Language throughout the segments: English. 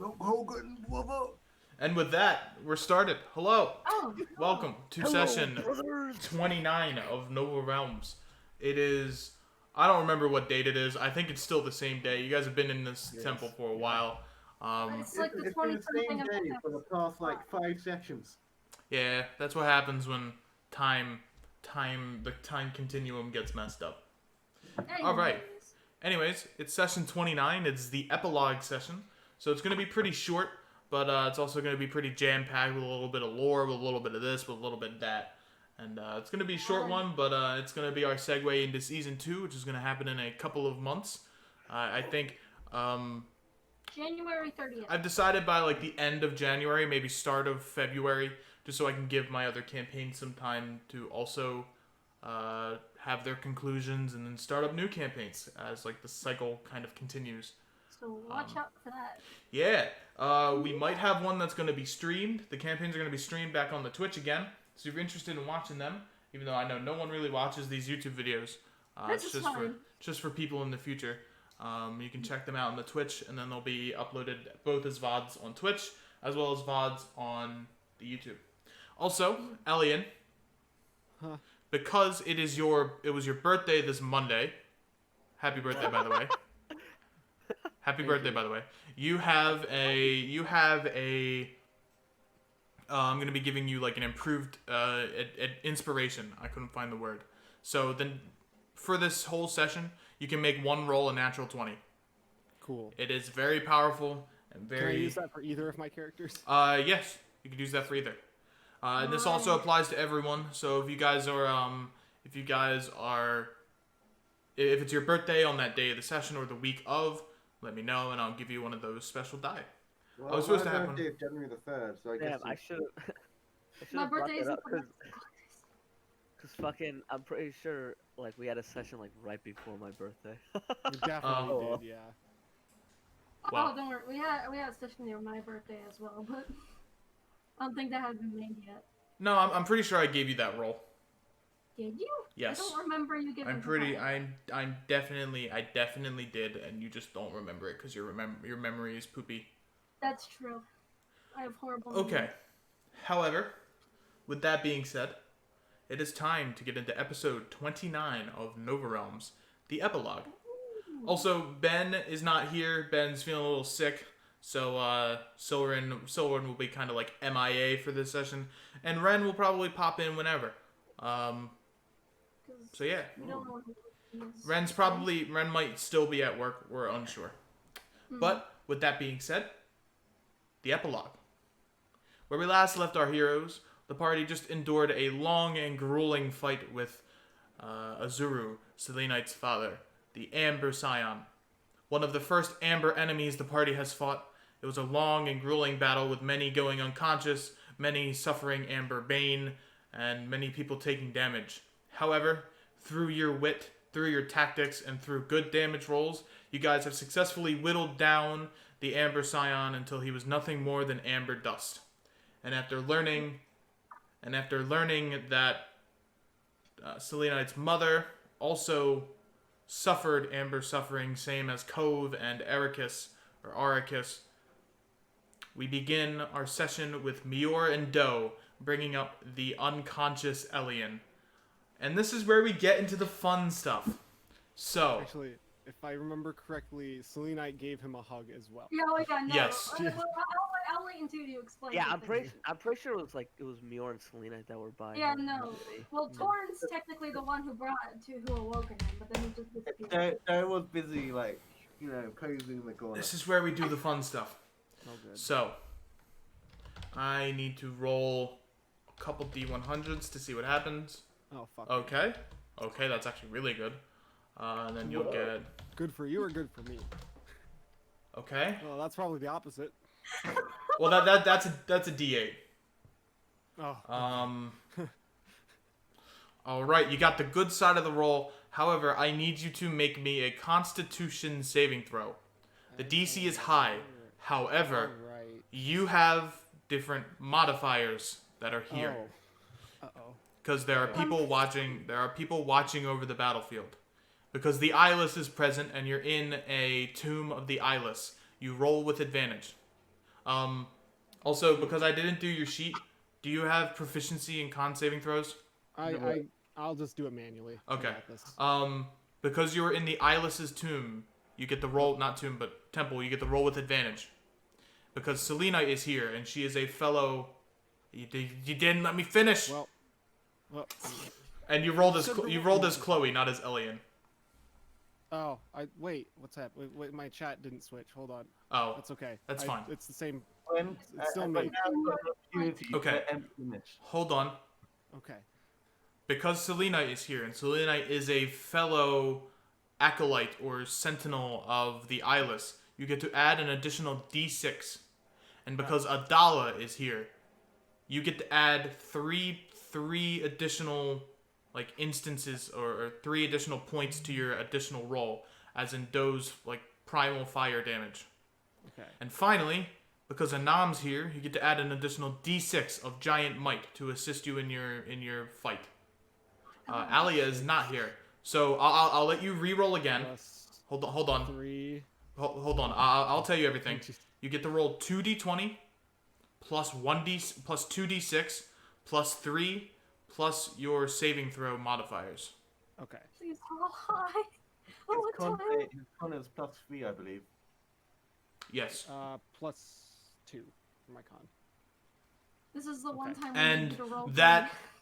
Hogan, brother. And with that, we're started. Hello. Oh, Welcome to Hello, session brothers. 29 of Nova Realms. It is, I don't remember what date it is. I think it's still the same day. You guys have been in this temple for a while. it's like the It's been the 23rd same thing day for the past like 5 sessions. Yeah, that's what happens when the time continuum gets messed up. All right. Anyways, it's session 29. It's the epilogue session. So it's going to be pretty short, but it's also going to be pretty jam-packed with a little bit of lore, with a little bit of this, with a little bit of that. And it's going to be a short one, but it's going to be our segue into Season 2, which is going to happen in a couple of months. I think January 30th. I've decided by like the end of January, maybe start of February, just so I can give my other campaigns some time to also have their conclusions and then start up new campaigns as like the cycle kind of continues. So watch out for that. Yeah, we might have one that's going to be streamed. The campaigns are going to be streamed back on the Twitch again. So if you're interested in watching them, even though I know no one really watches these YouTube videos, it's just for people in the future. You can check them out on the Twitch, and then they'll be uploaded both as VODs on Twitch as well as VODs on the YouTube. Also, Elian, because it was your birthday this Monday. Happy birthday, by the way. Happy birthday, by the way. You have a. I'm gonna be giving you like an improved inspiration. I couldn't find the word. So then, for this whole session, you can make one roll a natural 20. Cool. It is very powerful and very. Can I use that for either of my characters? Yes, you can use that for either. And this also applies to everyone. So if it's your birthday on that day of the session or the week of, let me know and I'll give you one of those special die. Well, I was supposed to my have one. birthday is January the 3rd, so I guess. Damn, I should My have brought birthday is that up because fucking I'm pretty sure like we had a session like right before my birthday. We definitely did, yeah. Wow. Oh, don't worry. We had a session near my birthday as well, but I don't think that has been made yet. No, I'm pretty sure I gave you that roll. Did you? Yes. I don't remember you giving. I definitely did, and you just don't remember it because your memory is poopy. That's true. I have horrible. Okay. memory. However, with that being said, it is time to get into episode 29 of Nova Realms, the epilogue. Also, Ben is not here. Ben's feeling a little sick, so Silverin will be kind of like MIA for this session, and Ren will probably pop in whenever. So yeah, We don't know what he is. Ren might still be at work. We're unsure. But with that being said, the epilogue. Where we last left our heroes, the party just endured a long and grueling fight with Azuru, Selenite's father, the Amber Scion. One of the first Amber enemies the party has fought. It was a long and grueling battle with many going unconscious, many suffering Amber Bane, and many people taking damage. However, through your wit, through your tactics, and through good damage rolls, you guys have successfully whittled down the Amber Scion until he was nothing more than amber dust. And after learning that Selenite's mother also suffered amber suffering, same as Cove and Arrakis, we begin our session with Mior and Doe bringing up the unconscious Elian. And this is where we get into the fun stuff. So, Actually, if I remember correctly, Selenite gave him a hug as well. Yeah, no. Yes. I'll wait until you explain. Yeah, it I'm then. pretty sure it was Mior and Selena that were by. Yeah, him. no. Well, Torrent's technically the one who awoken him, but then he just disappeared. I was busy, like, posing in the corner. this is where we do the fun stuff. Oh, good. So, I need to roll a couple D100s to see what happens. Oh, fuck. Okay, that's actually really good. And then you'll get. Good for you or good for me? Okay. Well, that's probably the opposite. Well, that's a D8. Oh. All right, you got the good side of the roll. However, I need you to make me a Constitution saving throw. The DC is high. However, Alright. you have different modifiers that are here. Oh. Uh-oh. Because there are people watching. There are people watching over the battlefield. Because the eyeless is present, and you're in a tomb of the eyeless. You roll with advantage. Also, because I didn't do your sheet, do you have proficiency in con saving throws? I'll just do it manually. I Okay. got this. Because you were in the Eyeless's tomb, you get the roll, not tomb, but temple, you get the roll with advantage. Because Selenite is here, and she is a fellow... You didn't let me finish! Well, And you rolled as Chloe, not as Elian. oh, wait, what's that? Wait, my chat didn't switch. Hold on. Oh, That's okay. That's fine. It's the same. When, It's still but me. now I've got an opportunity Okay. to empty finish. hold on. Okay. Because Selenite is here, and Selenite is a fellow acolyte or sentinel of the Eyeless, you get to add an additional d6. And because Adala is here, you get to add three additional instances or 3 additional points to your additional roll, as in Doe's primal fire damage. Okay. And finally, because Anam's here, you get to add an additional d6 of giant might to assist you in your fight. Alia is not here, so I'll let you re-roll again. Plus Hold on. 3. Hold on. I'll tell you everything. You get to roll 2d20 plus 2d6 plus 3 plus your saving throw modifiers. Okay. Please roll high. Oh, what time? His con is +3, I believe. Yes. Plus 2 for my con. This is the one Okay. time we And need to roll.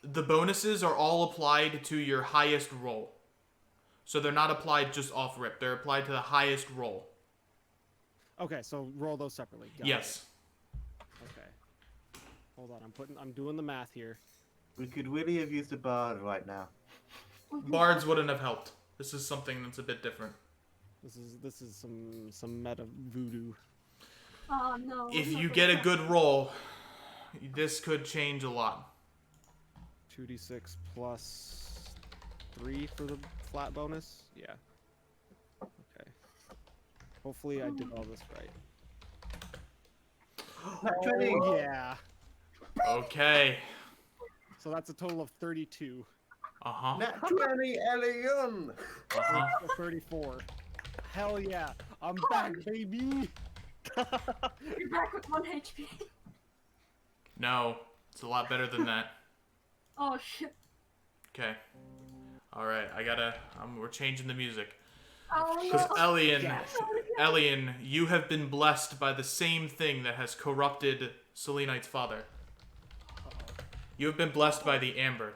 the bonuses are all applied to your highest roll. So they're not applied just off rip. They're applied to the highest roll. Okay, so roll those separately. Got Yes. it. Okay. Hold on, I'm doing the math here. We could really have used a bard right now. Bards wouldn't have helped. This is something that's a bit different. This is some meta voodoo. Oh no. If I'm not you gonna get a try. good roll, this could change a lot. 2d6 plus 3 for the flat bonus. Yeah. Okay. Hopefully I did all this right. Nat 20! Oh, yeah. Okay. So that's a total of 32. Uh-huh. Nat 20, Elion! Uh-huh. 34. Hell yeah. I'm back, baby. You're back with 1 HP. No, it's a lot better than that. Oh shit. Okay. All right, we're changing the music. Oh Because no. Elian, you have been blessed by the same thing that has corrupted Selenite's father. You have been blessed by the Amber.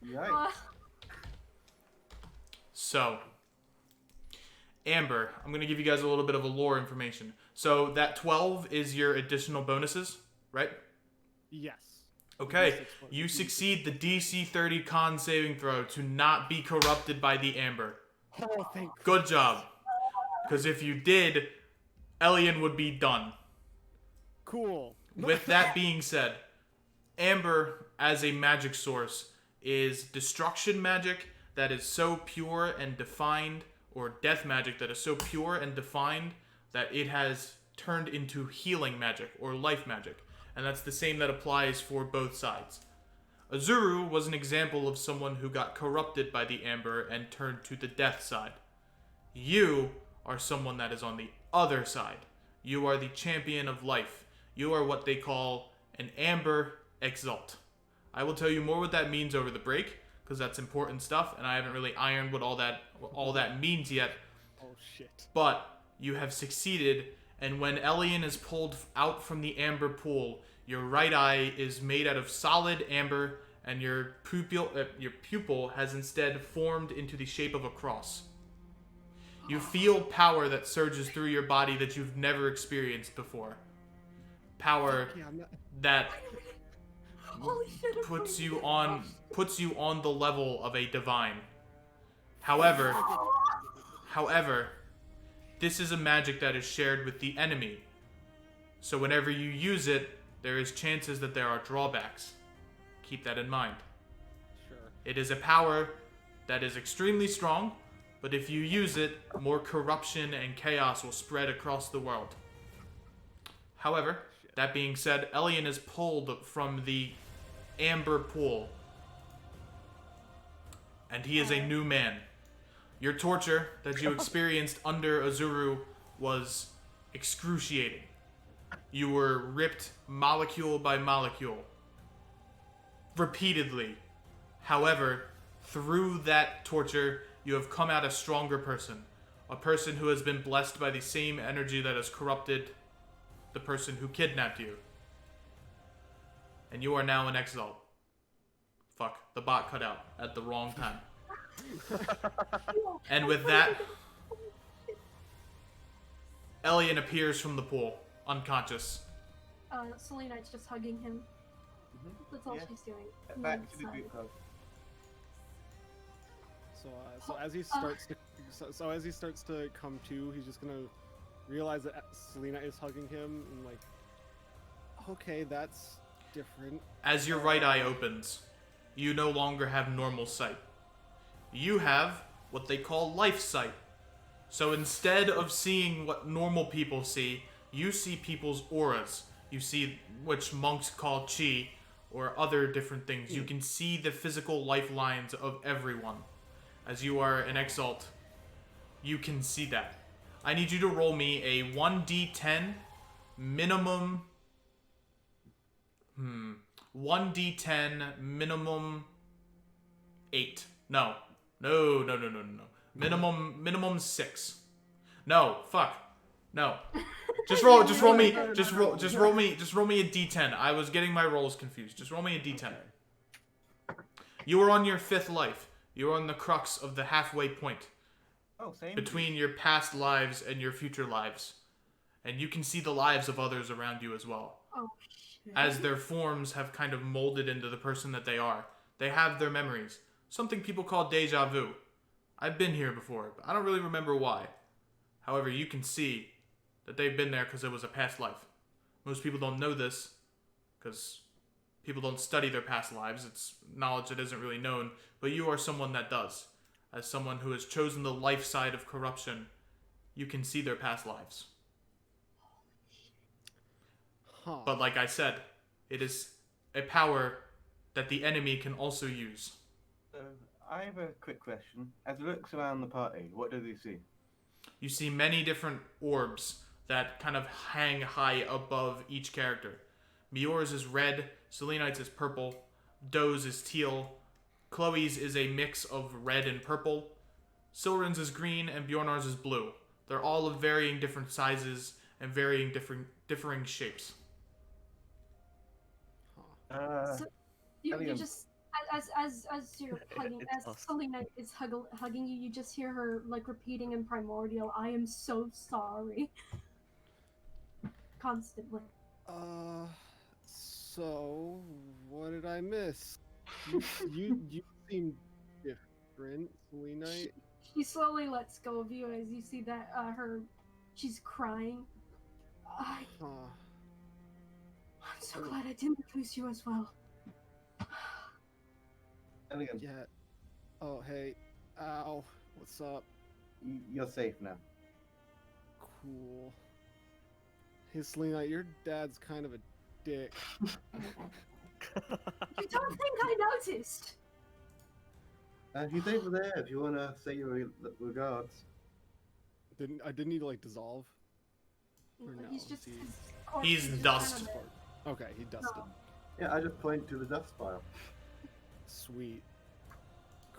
Yikes. So, Amber, I'm going to give you guys a little bit of a lore information. So, that 12 is your additional bonuses, right? Yes. Okay, D6 plus you D6. succeed the DC 30 con saving throw to not be corrupted by the Amber. Oh, thank Good job. Because if you did, Elian would be done. Cool. With that being said, Amber, as a magic source, is destruction magic that is so pure and defined, or death magic that is so pure and defined that it has turned into healing magic, or life magic. And that's the same that applies for both sides. Azuru was an example of someone who got corrupted by the Amber and turned to the death side. You are someone that is on the other side. You are the champion of life. You are what they call an Amber Exalt. I will tell you more what that means over the break, because that's important stuff, and I haven't really ironed what all that means yet. Oh shit. But you have succeeded, and when Elian is pulled out from the amber pool, your right eye is made out of solid amber, and your pupil has instead formed into the shape of a cross. You feel power that surges through your body that you've never experienced before. Power Yeah, I'm not... that Holy shit. I'm puts going you to- on the level of a divine. However, this is a magic that is shared with the enemy. So whenever you use it, there is chances that there are drawbacks. Keep that in mind. Sure. It is a power that is extremely strong, but if you use it, more corruption and chaos will spread across the world. However, that being said, Elian is pulled from the amber pool, and he is a new man. Your torture that you experienced under Azuru was excruciating. You were ripped molecule by molecule, repeatedly. However, through that torture, you have come out a stronger person. A person who has been blessed by the same energy that has corrupted the person who kidnapped you. And you are now an exalt. Fuck, the bot cut out at the wrong time. And with that, Elian appears from the pool, unconscious. Selenite's just hugging him. That's all Yeah. she's doing. Back to the Inside. group hug. So as he starts to come to, he's just gonna realize that Selena is hugging him and like, okay, that's different. As your right eye opens, you no longer have normal sight. You have what they call life sight. So instead of seeing what normal people see, you see people's auras. You see which monks call chi, or other different things. You can see the physical lifelines of everyone. As you are an exalt, you can see that. I need you to roll me a 1d10 minimum. 1d10 minimum 8. No. Minimum 6. No, fuck. No. Just roll me a d10. I was getting my rolls confused. Just roll me a d10. You are on your 5th life. You are on the crux of the halfway point Oh, same. between your past lives and your future lives. And you can see the lives of others around you as well. Oh, shit. As their forms have kind of molded into the person that they are. They have their memories. Something people call deja vu. I've been here before, but I don't really remember why. However, you can see that they've been there because it was a past life. Most people don't know this because people don't study their past lives. It's knowledge that isn't really known, but you are someone that does. As someone who has chosen the life side of corruption, you can see their past lives. Huh. But like I said, it is a power that the enemy can also use. I have a quick question. As he looks around the party, what does he see? You see many different orbs that kind of hang high above each character. Mior's is red, Selenite's is purple, Doe's is teal, Chloe's is a mix of red and purple, Silrin's is green, and Bjornar's is blue. They're all of varying different sizes and varying differing shapes. So you Elian. just as you're hugging, It's as awesome. Selena is hugging you, you just hear her like repeating in primordial, "I am so sorry," constantly. So what did I miss? You seem different, Selena. She slowly lets go of you as you see that she's crying. I'm Huh. so glad I didn't lose you as well. Elian, Yeah. Oh, hey. Ow. What's up? you're safe now. Cool. Hey, Selena, your dad's kind of a dick. You don't think I noticed? He's over there if you want to say your regards. I didn't need to like dissolve. Or no, He's just is he- his corpse He's is just dust. kind of there. Okay, he dusted. No. Yeah, I just point to the dust pile. Sweet.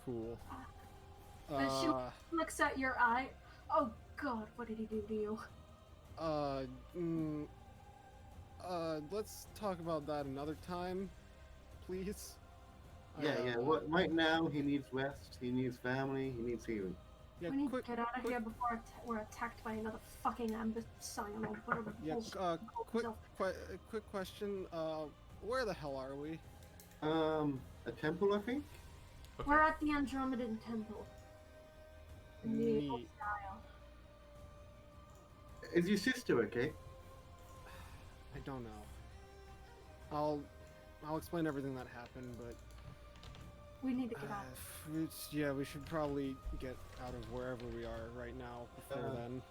Cool. And she looks at your eye. Oh God, what did he do to you? Let's talk about that another time, please. Yeah. What? Right now, he needs rest. He needs family. He needs healing. Yeah, We need quick, to get out of quick- here before we're attacked by another fucking imbecile or whatever yeah, bullshit. quick question. Where the hell are we? A temple, I think. We're at the Andromedan Temple. In the Neat. old style. Is your sister okay? I don't know. I'll explain everything that happened, but We need to get out. we should probably get out of wherever we are right now before then.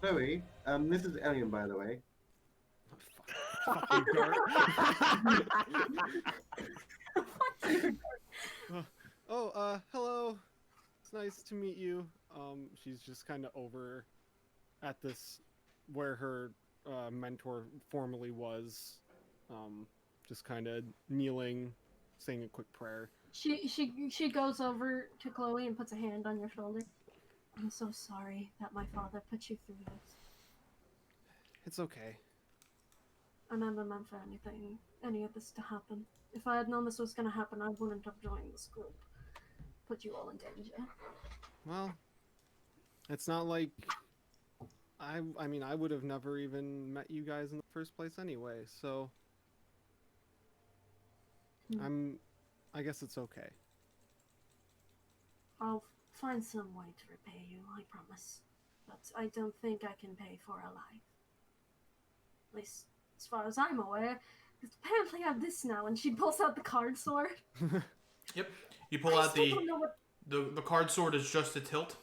Chloe, this is Elian, by the way. Fucking dart. Hello. It's nice to meet you. She's just kind of over at this where her mentor formerly was, just kind of kneeling, saying a quick prayer. She goes over to Chloe and puts a hand on your shoulder. I'm so sorry that my father put you through this. It's okay. I never meant for any of this to happen. If I had known this was gonna happen, I wouldn't have joined this group. Put you all in danger. Well, it's not like I mean, I would have never even met you guys in the first place anyway, so I guess it's okay. I'll find some way to repay you, I promise. But I don't think I can pay for a life. At least, as far as I'm aware. Because apparently I have this now, and she pulls out the card sword. Yep. You pull I out still don't know what the card sword is just a tilt.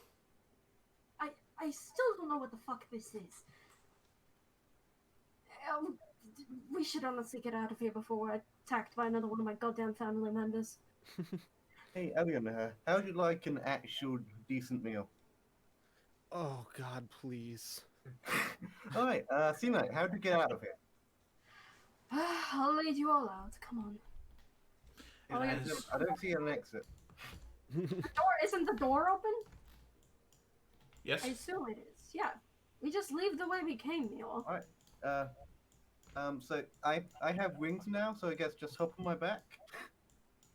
I still don't know what the fuck this is. We should honestly get out of here before we're attacked by another one of my goddamn family members. Hey, Elian, how would you like an actual decent meal? Oh God, please. All right, C-Knight, how'd you get out of here? I'll lead you all out. Come on. It Oh, yeah. has- I don't see an exit. Isn't the door open? Yes. I assume it is. Yeah. We just leave the way we came, Mule. So I have wings now, so I guess just hop on my back.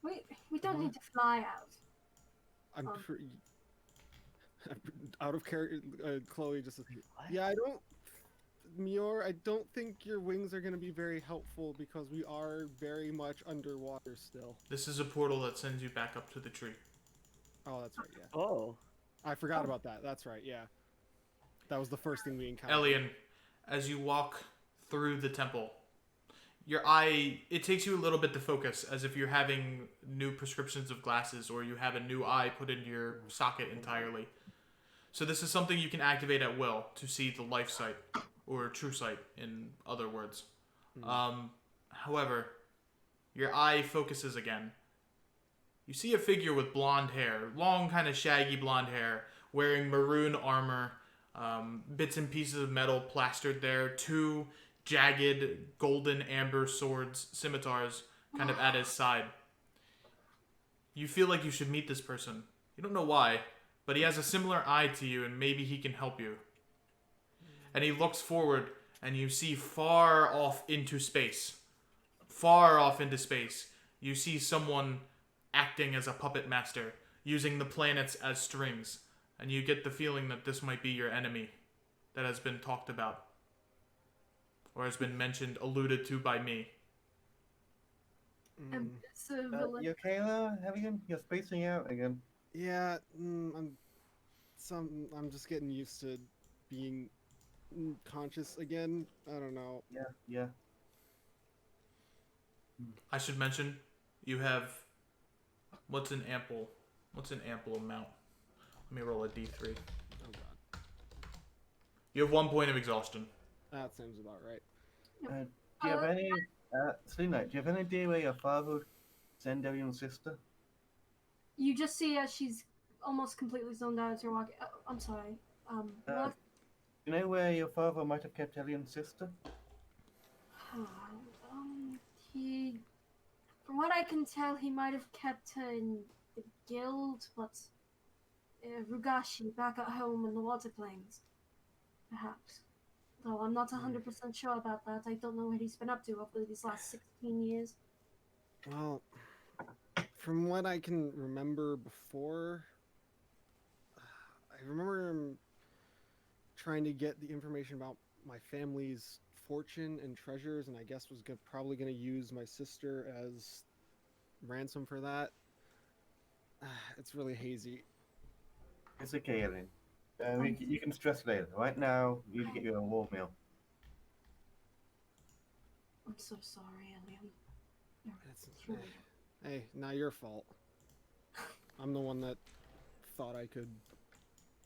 We don't need to fly out. I'm Um, pretty out of character. Chloe just says, What? "Yeah, I don't, Mior. I don't think your wings are going to be very helpful because we are very much underwater still." This is a portal that sends you back up to the tree. Oh, that's right. Yeah, Oh. I forgot about that. That's right. Yeah, that was the first thing we encountered. Elian, as you walk through the temple, your eye, it takes you a little bit to focus, as if you're having new prescriptions of glasses or you have a new eye put into your socket entirely. So this is something you can activate at will to see the life sight, or true sight in other words. However, your eye focuses again. You see a figure with blonde hair, long kind of shaggy blonde hair, wearing maroon armor, bits and pieces of metal plastered there, two jagged golden amber swords, scimitars, kind of at his side. You feel like you should meet this person. You don't know why, but he has a similar eye to you and maybe he can help you. And he looks forward and you see far off into space. Far off into space, you see someone acting as a puppet master, using the planets as strings, and you get the feeling that this might be your enemy that has been talked about, or has been mentioned, alluded to by me. It's a villain. You okay there, Elian? You're spacing out again. Yeah, I'm just getting used to being conscious again. I don't know. Yeah. I should mention, you have what's an ample amount? Let me roll a d3. Oh God, You have 1 point of exhaustion. that seems about right. Do you have any, C-Knight, do you have any idea where your father would send Elian's sister? You just see as she's almost completely zoned out as you're walking. I'm sorry. What? You know where your father might have kept Elian's sister? He, from what I can tell, he might have kept her in the guild, but Rugashi back at home in the water plains, perhaps. Though I'm not 100% sure about that. I don't know what he's been up to over these last 16 years. Well, from what I can remember before, I remember him trying to get the information about my family's fortune and treasures, and I guess was probably going to use my sister as ransom for that. It's really hazy. It's okay, Elian. You can stress later. Right now, you need to get you a warm meal. I'm so sorry, Elian. It's, Really. hey, not your fault. I'm the one that thought I could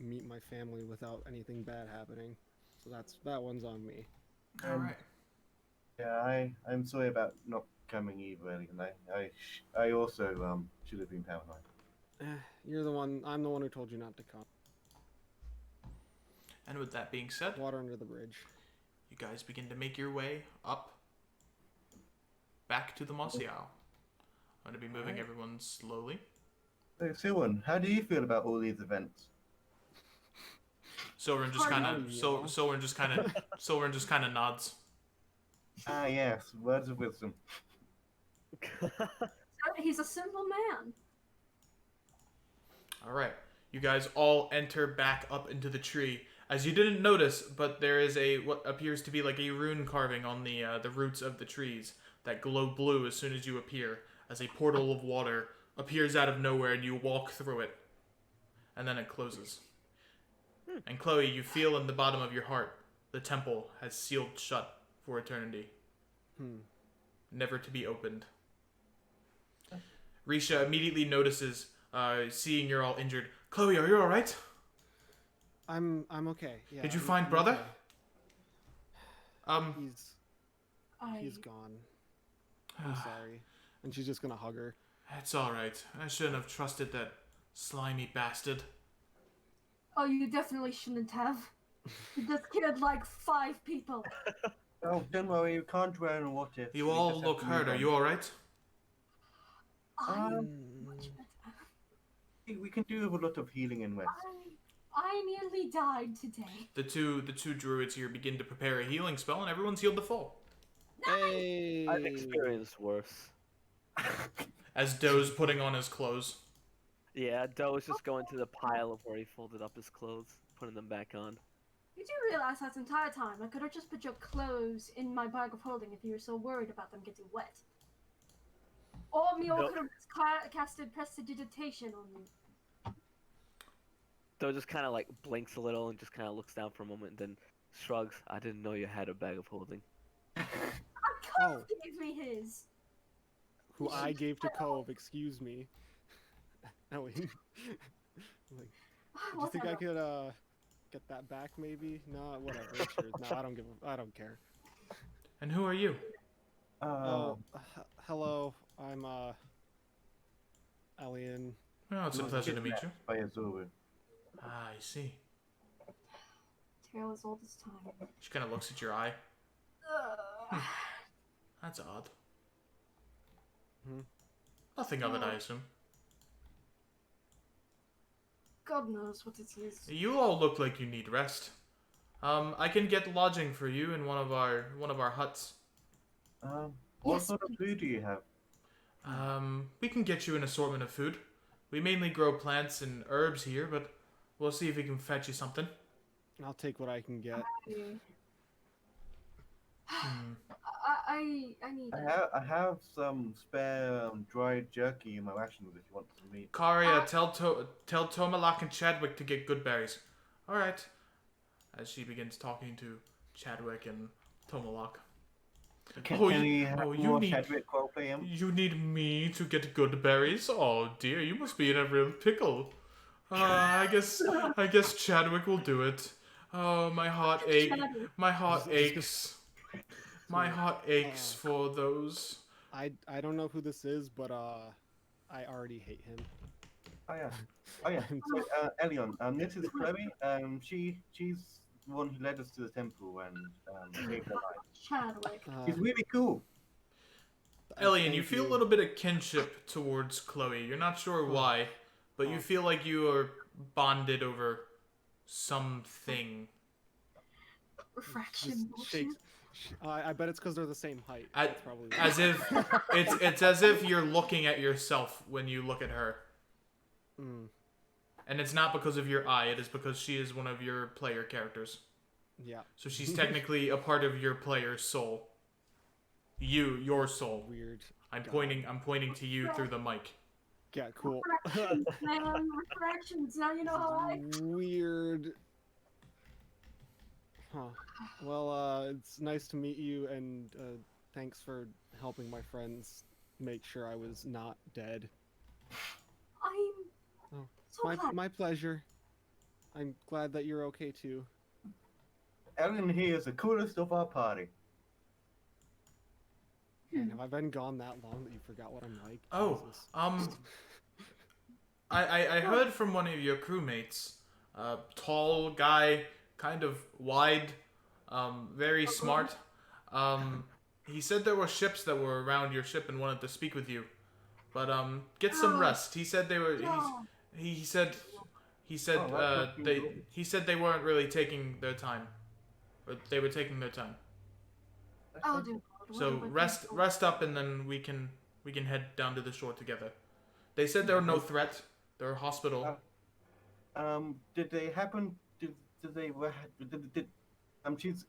meet my family without anything bad happening, so that one's on me. All right. Yeah, I'm sorry about not coming either, Elian. I also should have been paranoid. I'm the one who told you not to come. And with that being said, Water under the bridge. you guys begin to make your way up back to the Mossy Isle. I'm going to be moving everyone slowly. Hey, Silwan, how do you feel about all these events? Silverin just kind of Silverin just kind of nods. Ah, yes, words of wisdom. He's a simple man. All right, you guys all enter back up into the tree. As you didn't notice, but there is what appears to be like a rune carving on the roots of the trees that glow blue as soon as you appear, as a portal of water appears out of nowhere and you walk through it, and then it closes. And Chloe, you feel in the bottom of your heart the temple has sealed shut for eternity, never to be opened. Risha immediately notices, seeing you're all injured. Chloe, are you all right? I'm okay. Yeah. Did you I'm- find I'm brother? okay. He's I gone. I'm sorry. And she's just gonna hug her. It's all right. I shouldn't have trusted that slimy bastard. Oh, you definitely shouldn't have. You just killed like 5 people. Oh, don't worry, you can't drown in water. You We all just have look to hurt. move Are on. you all right? I'm Um, much better. We can do a lot of healing and rest. I nearly died today. The two druids here begin to prepare a healing spell, and everyone's healed to full. Hey. I've experienced worse. As Doe's putting on his clothes. Yeah, Doe was just going to the pile of where he folded up his clothes, putting them back on. You do realize that entire time I could have just put your clothes in my bag of holding if you were so worried about them getting wet. Or Mio No. could have casted prestidigitation on you. Doe just kind of like blinks a little and just kind of looks down for a moment and then shrugs. I didn't know you had a bag of holding. Cove gave me his. Who I gave to Cove, excuse me. Ellie. Like, do you think I could get that back maybe? No, whatever. Sure. No, I don't care. And who are you? Hello. I'm Elian. Oh, it's a pleasure to meet you. By Azuru. Ah, I see. Tale as old as time. She kind of looks at your eye. Ugh. That's odd. Hmm? Nothing of it, I assume. God knows what it is. You all look like you need rest. I can get lodging for you in one of our huts. What Yes, sort of food do you have? We can get you an assortment of food. We mainly grow plants and herbs here, but we'll see if we can fetch you something. I'll take what I can get. I need. I have some spare dried jerky in my rations if you want some meat. Karia, tell Tomalak and Chadwick to get good berries. All right. As she begins talking to Chadwick and Tomalak. Can Oh, we have more need Chadwick roleplay him? you need me to get good berries. Oh dear, you must be in a real pickle. I guess Chadwick will do it. Oh, my heart aches. My heart aches. My heart aches for those. I don't know who this is, but I already hate him. Oh yeah. So, Elion, this is Chloe. She's the one who led us to the temple and saved our lives. Chadwick. She's really cool. Elian, you thank feel a little bit of kinship towards Chloe. You're not sure why, but you feel like you are bonded over something. Refraction bullshit. Shakes. I bet it's because they're the same height. I- That's probably As if it's as if you're looking at yourself when you look at her. Mm, And it's not because of your eye, it is because she is one of your player characters. yeah. So she's technically a part of your player's soul. Your soul. Weird. I'm pointing to you through the mic. Yeah, cool. Refractions, man. Refractions. Now you know how I. Weird. Huh. Well, it's nice to meet you, and thanks for helping my friends make sure I was not dead. I'm. Oh, So glad. My pleasure. I'm glad that you're okay too. Elion here is the coolest of our party. Man, have I been gone that long that you forgot what I'm like? Oh, Jesus. I heard from one of your crewmates, tall guy, kind of wide, very smart. He said there were ships that were around your ship and wanted to speak with you, but get some rest. He said they were. No. He said. He said Oh, that's not they. good. He said they weren't really taking their time, or they were taking their time. Oh, dear God. So What rest up, and then we can head down to the shore together. They said there were no threat. They're a hospital. Did they happen? Did they were? Did she's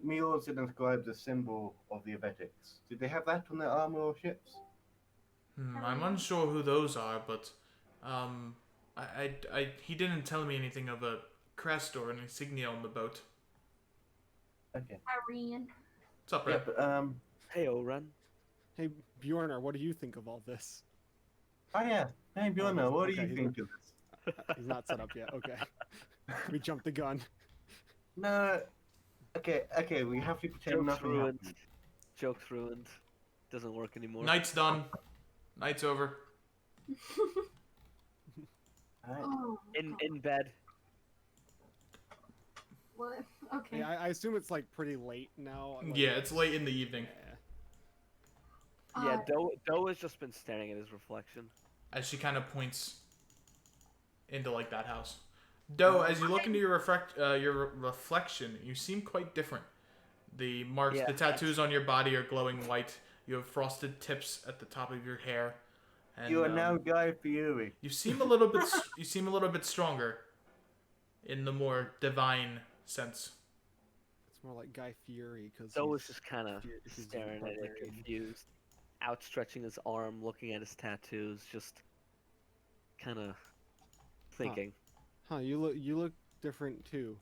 Mios had described the symbol of the Avetics. Did they have that on their armor or ships? I'm unsure who those are, but he didn't tell me anything of a crest or an insignia on the boat. Okay. Irene. What's up, Yeah, Red? but Hey, Oren. Hey, Bjornar, what do you think of all this? oh yeah. Hey Bjorna, what do okay, you he's think of this? He's not set up yet. Okay. We jumped the gun. No. Okay, we have to pretend Joke's nothing ruined. happened. Joke's ruined. Doesn't work anymore. Night's done. Night's over. Alright. Oh, In God. in bed. What? Okay. Hey, I assume it's like pretty late now. Like, Yeah, it's late in the evening. Yeah. Yeah, Doe has just been staring at his reflection. As she kind of points into like that house. Doe, as you look into your reflection, you seem quite different. The marks, Yeah, the tattoos on your body are glowing white. You have frosted tips at the top of your hair. And, You are now Guy Fieri. You seem a little bit. You seem a little bit stronger. In the more divine sense. It's more like Guy Fieri because Doe was just kind of he's staring at it, barbarian. confused, outstretching his arm, looking at his tattoos, just kind of thinking. Huh? You look different too.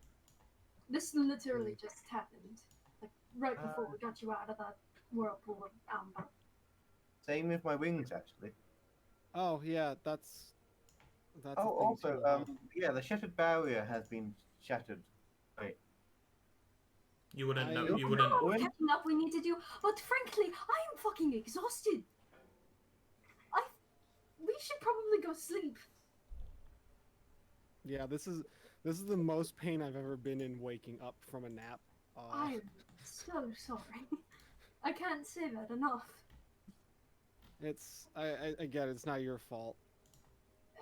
This literally just happened. Like, right before we got you out of that whirlpool of amber. Same with my wings, actually. Oh yeah, that's. Oh, a thing also, too, huh? yeah, the shattered barrier has been shattered. Wait. You wouldn't know. I- You wouldn't. Oh, catching up we need to do, but frankly, I am fucking exhausted. We should probably go sleep. Yeah, this is the most pain I've ever been in waking up from a nap. I am so sorry. I can't say that enough. It's I get it, it's not your fault.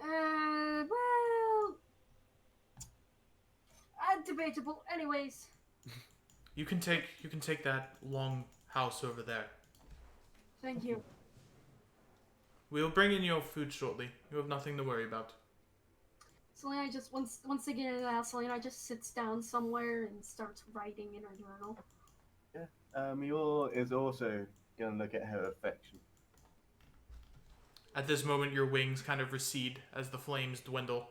Well, debatable. Anyways, You can take that long house over there. thank you. We'll bring in your food shortly. You have nothing to worry about. Selena just once they get into that, Selena just sits down somewhere and starts writing in her journal. Mior is also gonna look at her affection. At this moment, your wings kind of recede as the flames dwindle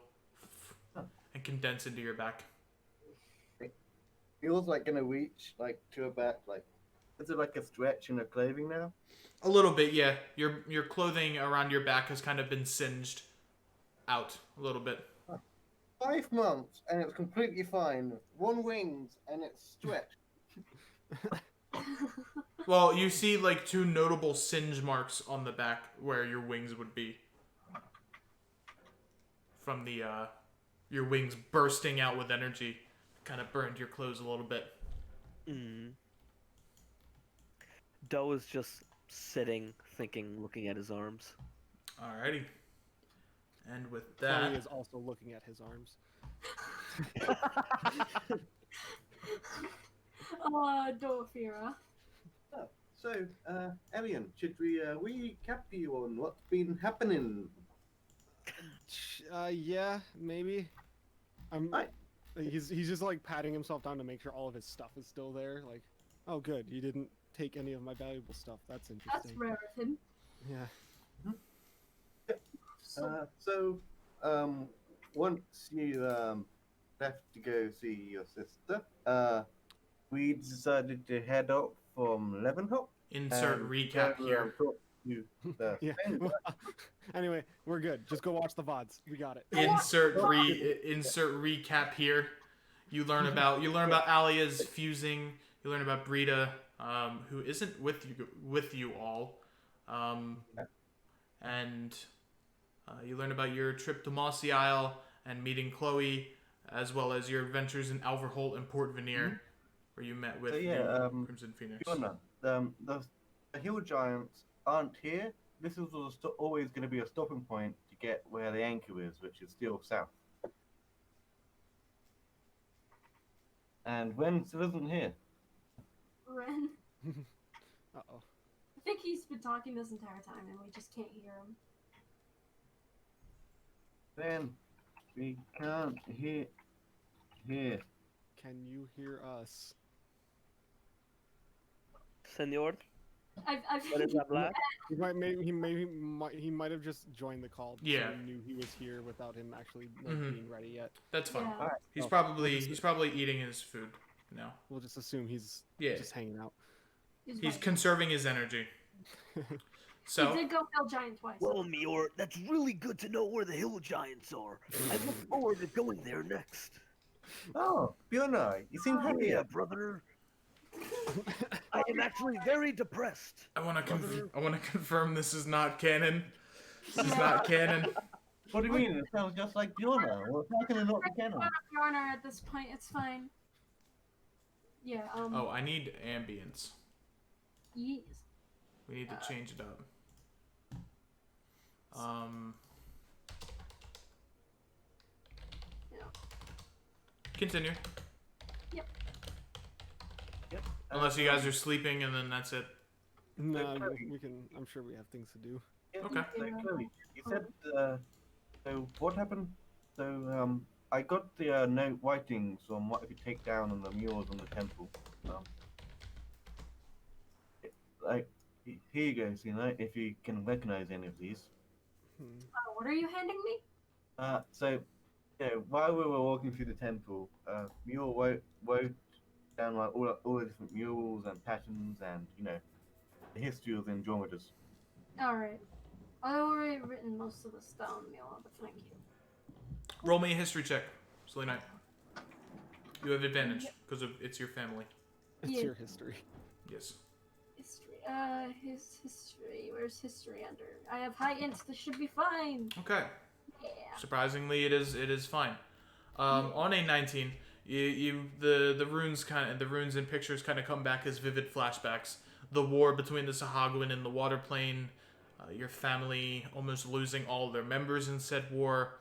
Huh. and condense into your back. Mior's like gonna reach like to her back, like is it like a stretch in her clothing now? A little bit, yeah. Your clothing around your back has kind of been singed out a little bit. 5 months and it's completely fine. 1 wings and it's stretched. Well, you see like 2 notable singe marks on the back where your wings would be. From the your wings bursting out with energy, kind of burned your clothes a little bit. Mm. Doe is just sitting, thinking, looking at his arms. Alrighty. And with Chloe that, is also looking at his arms. Dorfira. So, Elian, should we recap you on what's been happening? Yeah, maybe. Right. He's just like patting himself down to make sure all of his stuff is still there. Like, oh, good, you didn't take any of my valuable stuff. That's That's interesting. rare of him. Yeah. So, Once you left to go see your sister, we decided to head up from Leavenhop. insert and recap go, here. talk to the Yeah. Spaniard. Anyway, we're good. Just go watch the VODs. We got it. Insert recap here. You learn about Alia's fusing. You learn about Brita, who isn't with you all, and you learn about your trip to Mossy Isle and meeting Chloe, as well as your adventures in Alverholt and Port Veneer, where you met with So yeah, the Crimson Phoenix. Fiona, the hill giants aren't here. This is always going to be a stopping point to get where the anchor is, which is still south. And Ren still isn't here. Ren. Uh-oh. I think he's been talking this entire time and we just can't hear him. Ren, we can't hear. Can you hear us? Senor, I've what is that blast? He might have just joined the call. Yeah. So we knew he was here without him actually being ready yet. That's fine. Yeah. Alright, He's well, probably eating his food now. We'll just assume he's Yeah. just hanging out. He's right. conserving his energy. He So did go Hill Giant twice. Well, Mior, that's really good to know where the hill giants are. I look forward to going there next. Oh, Fiona, you seem happy. Yeah, brother. I am actually very depressed. I want to confirm this is not canon. This is not canon. What do you mean? It sounds just like Fiona. Well, how can it not be canon? Your Honor, at this point, it's fine. Yeah, Oh, I need ambience. yes. We need to change it up. Yeah. Continue. Yep. Yep. Unless you guys are sleeping and then that's it. No, we can. I'm sure we have things to do. Okay. So, Chloe, you said, so what happened? So, I got the note writings on what I could take down on the murals on the temple. Here you go, Sina, if you can recognize any of these. What are you handing me? So, while we were walking through the temple, Mule wrote down like all the different murals and patterns and, the history of the Andromedas. Alright. I already written most of this down, Mila, but thank you. Roll me a history check, Selena. You have advantage because it's your family. It's Yeah. your history. Yes. History. His history. Where's history under? I have high int. This should be fine. Okay. Yeah. Surprisingly, it is fine. On a 19, the runes and pictures kind of come back as vivid flashbacks. The war between the Sahagwin and the Water Plane, your family almost losing all their members in said war,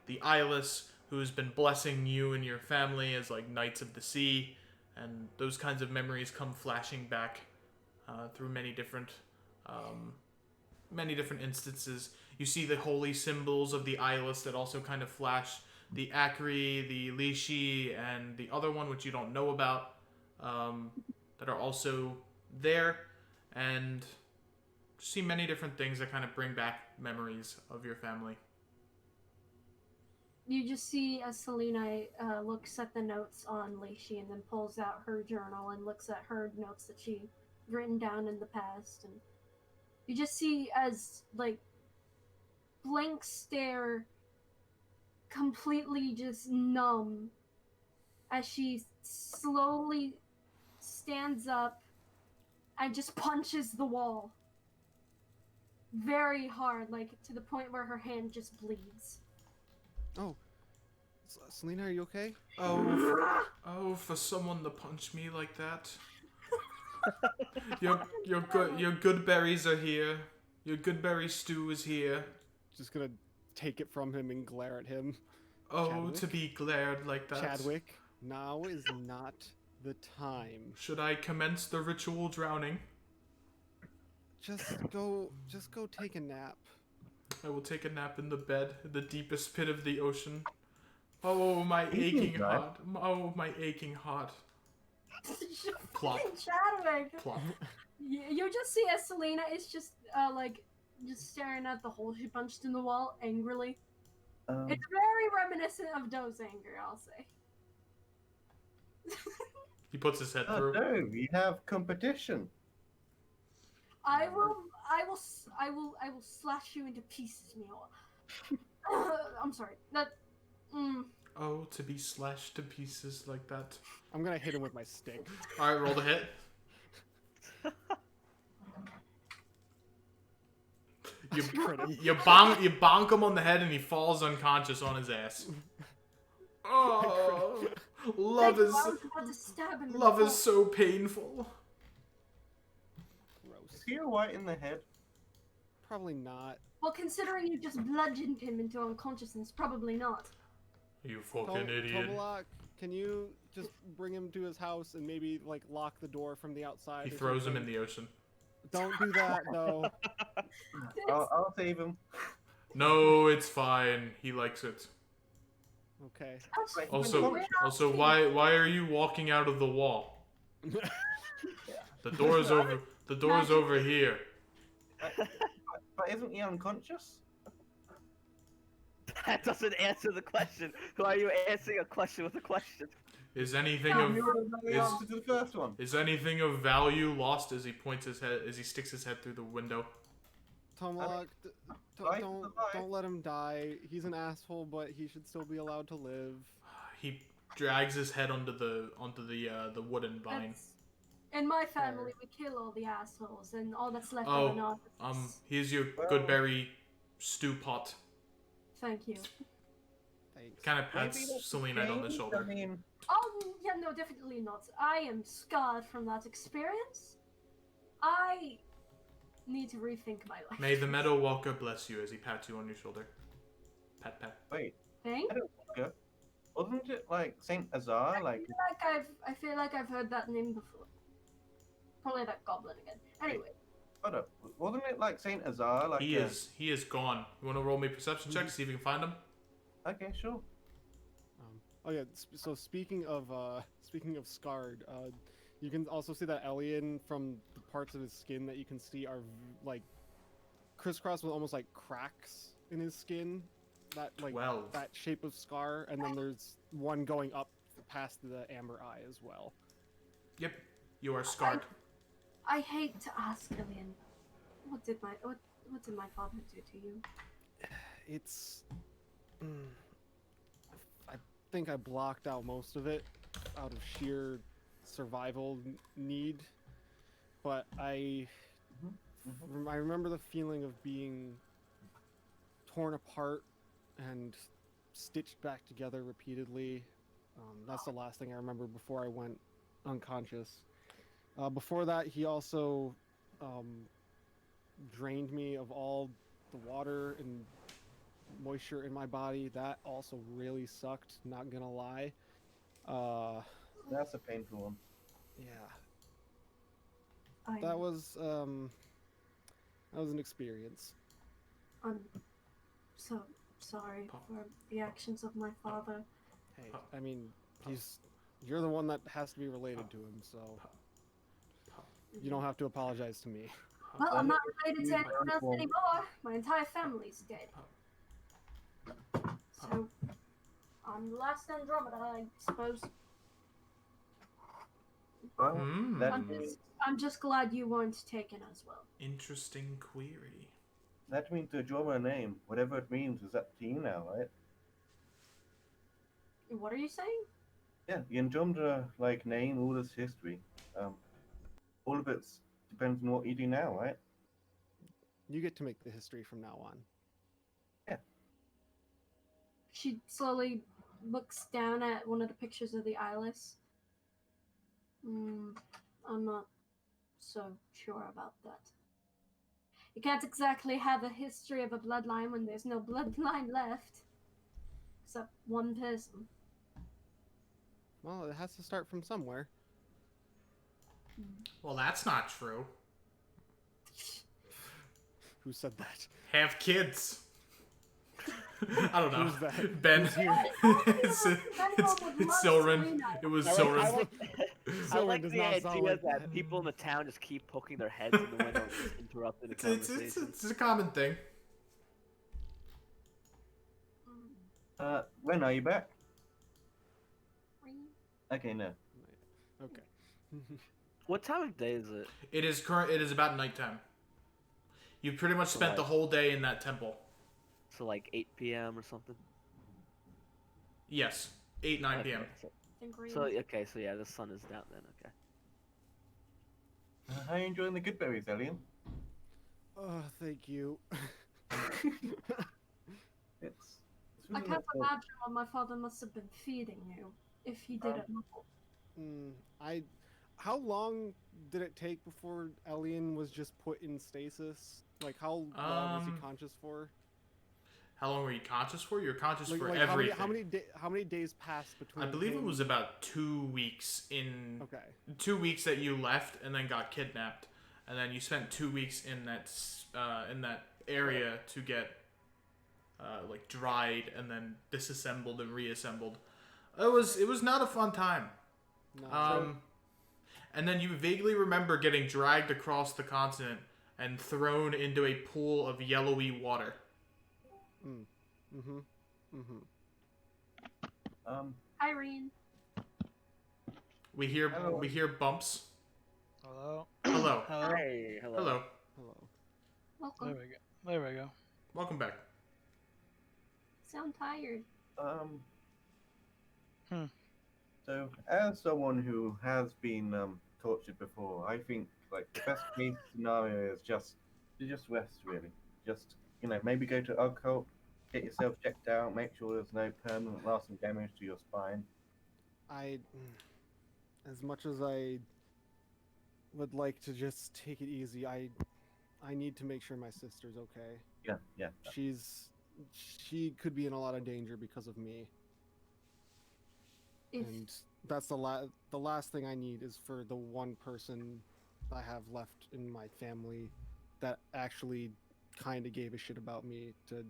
the Eyeless, who has been blessing you and your family as like Knights of the Sea, and those kinds of memories come flashing back through many different instances. You see the holy symbols of the Eyeless that also kind of flash. The Akri, the Lishi, and the other one, which you don't know about, that are also there. And see many different things that kind of bring back memories of your family. You just see as Selena looks at the notes on Leishi and then pulls out her journal and looks at her notes that she written down in the past, and you just see as like blank stare, completely just numb, as she slowly stands up and just punches the wall very hard, like to the point where her hand just bleeds. Oh, Selena, are you okay? Oh, for someone to punch me like that. Your good berries are here. Your good berry stew is here. Just gonna take it from him and glare at him. Oh, Chadwick? to be glared like that. Chadwick, now is not the time. Should I commence the ritual drowning? Just go take a nap. I will take a nap in the bed, in the deepest pit of the ocean. Oh, my aching heart. Oh, my aching heart. Plop. Chadwick! Plop. You just see as Selena is just just staring at the hole she punched in the wall angrily. It's very reminiscent of Doe's anger, I'll say. He puts his head Oh through. no, we have competition. I will slash you into pieces, Mila. I'm sorry. Oh, to be slashed to pieces like that. I'm gonna hit him with my stick. Alright, roll the hit. You bonk him on the head and he falls unconscious on his ass. Oh, Thank you, I was about to stab him. in the love is foot. so painful. Gross. Is he alright in the head? Probably not. Well, considering you just bludgeoned him into unconsciousness, probably not. You fucking idiot. Tomalak, can you just bring him to his house and maybe like lock the door from the outside? He or throws him something? in the ocean. Don't do that though. I'll save him. No, it's fine. He likes it. Okay. That's Also, we're not also, cheating. why are you walking out of the wall? The door's over. The door's over here. But isn't he unconscious? That doesn't answer the question. Why are you answering a question with a question? Is anything No, of You don't know the is- answer to the first one. is anything of value lost as he points his head as he sticks his head through the window? Tomalak, Life don't is a life. don't let him die. He's an asshole, but he should still be allowed to live. He drags his head onto the wooden vine. That's- In my family, we kill all the assholes, and all that's left Oh, over now. is- Here's your Well- good berry stew pot. Thank you. Thanks. Kind of Maybe pats that's Celine on the changed. shoulder. I mean, Oh, yeah, no, definitely not. I am scarred from that experience. I need to rethink my life. May the meadow walker bless you as he pats you on your shoulder. Pat pat. wait, Thing? wasn't it like Saint Azar? Like, I feel like I've heard that name before. Probably that goblin again. Anyway, hold up, wasn't it like Saint Azar? Like, He is gone. You want to roll me a perception check, see if you can find him? Okay, sure. Oh yeah. So speaking of scarred, you can also see that alien from the parts of his skin that you can see are like crisscrossed with almost like cracks in his skin. That like 12. that shape of scar, and then there's one going up past the amber eye as well. Yep, you are scarred. I hate to ask, Lillian. What did my father do to you? It's. I think I blocked out most of it out of sheer survival need, but I remember the feeling of being torn apart and stitched back together repeatedly. That's the last thing I remember before I went unconscious. Before that, he also drained me of all the water and moisture in my body. That also really sucked, not gonna lie. That's a painful one. Yeah, I'm that was an experience. so sorry for the actions of my father. Hey, I mean, you're the one that has to be related to him, so you don't have to apologize to me. Well, I'm not related to You anyone else won't. anymore. My entire family's dead. So, I'm the last Andromeda, I suppose. Well, Hmm. that, I'm just glad you weren't taken as well. Interesting query. that means to draw a name. Whatever it means is up to you now, right? What are you saying? Yeah, the Andromeda like name, all this history. All of it depends on what you do now, right? You get to make the history from now on. She slowly looks down at one of the pictures of the eyeless. I'm not so sure about that. You can't exactly have a history of a bloodline when there's no bloodline left. Except one person. Well, it has to start from somewhere. Well, that's not true. Who said that? Have kids. I don't know. Who's that? Ben. Who's here? it's Silrin. It was Silrin. I Silver like does the not idea sound like that people in the town just keep poking their heads in the window and just interrupting the conversation. It's a common thing. When are you back? Okay, no. Okay. What time of day is it? It is about nighttime. You pretty much spent the whole day in that temple. So like 8 p.m. or something? Yes, 8-9 Okay, p.m. So yeah, the sun is down then. Okay. How are you enjoying the good berries, Alien? Oh, thank you. It's I Susan, can't imagine what my father must have been feeding you, if he did at all. I. How long did it take before Elian was just put in stasis? Like, how long was he Um, conscious for? how long were you conscious for? You're conscious for Like everything. how many days passed I between believe it him... was about 2 weeks in. Okay. 2 weeks that you left and then got kidnapped, and then you spent 2 weeks in that area to get like dried and then disassembled and reassembled. It was not a fun time. No. And then you vaguely remember getting dragged across the continent and thrown into a pool of yellowy water. Irene. We hear Hello. we hear bumps. Hello. Hello. Hello. Hey, hello. Hello. Hello. Welcome. There we go. There we go. Welcome back. Sound tired. So, as someone who has been tortured before, I think like the best case scenario is just to just rest, really. Just maybe go to occult, get yourself checked out, make sure there's no permanent lasting damage to your spine. As much as I would like to just take it easy, I need to make sure my sister's okay. Yeah. She could be in a lot of danger because of me. If And that's the last thing I need is for the one person I have left in my family that actually kind of gave a shit about me to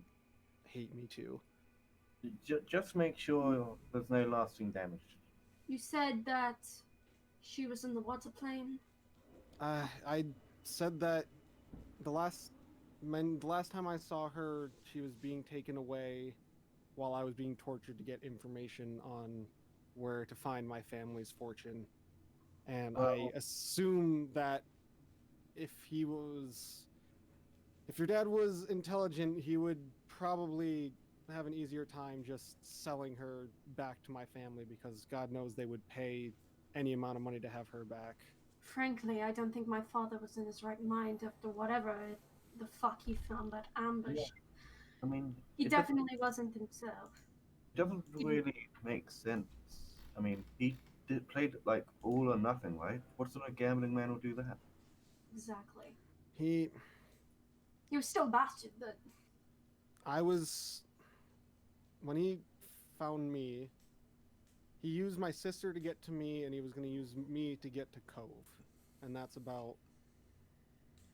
hate me too. Just make sure there's no lasting damage. you said that she was in the water plane, I said that the last time I saw her, she was being taken away while I was being tortured to get information on where to find my family's fortune. And I assume that if your dad was intelligent, he would probably have an easier time just selling her back to my family, because God knows they would pay any amount of money to have her back. frankly, I don't think my father was in his right mind after whatever the fuck he found that ambush. Yeah. I mean, He it definitely wasn't himself. doesn't really make sense. I mean, he played like all or nothing, right? What sort of gambling man will do that? Exactly. He He was still a bastard, but when he found me, he used my sister to get to me, and he was going to use me to get to Cove. And that's about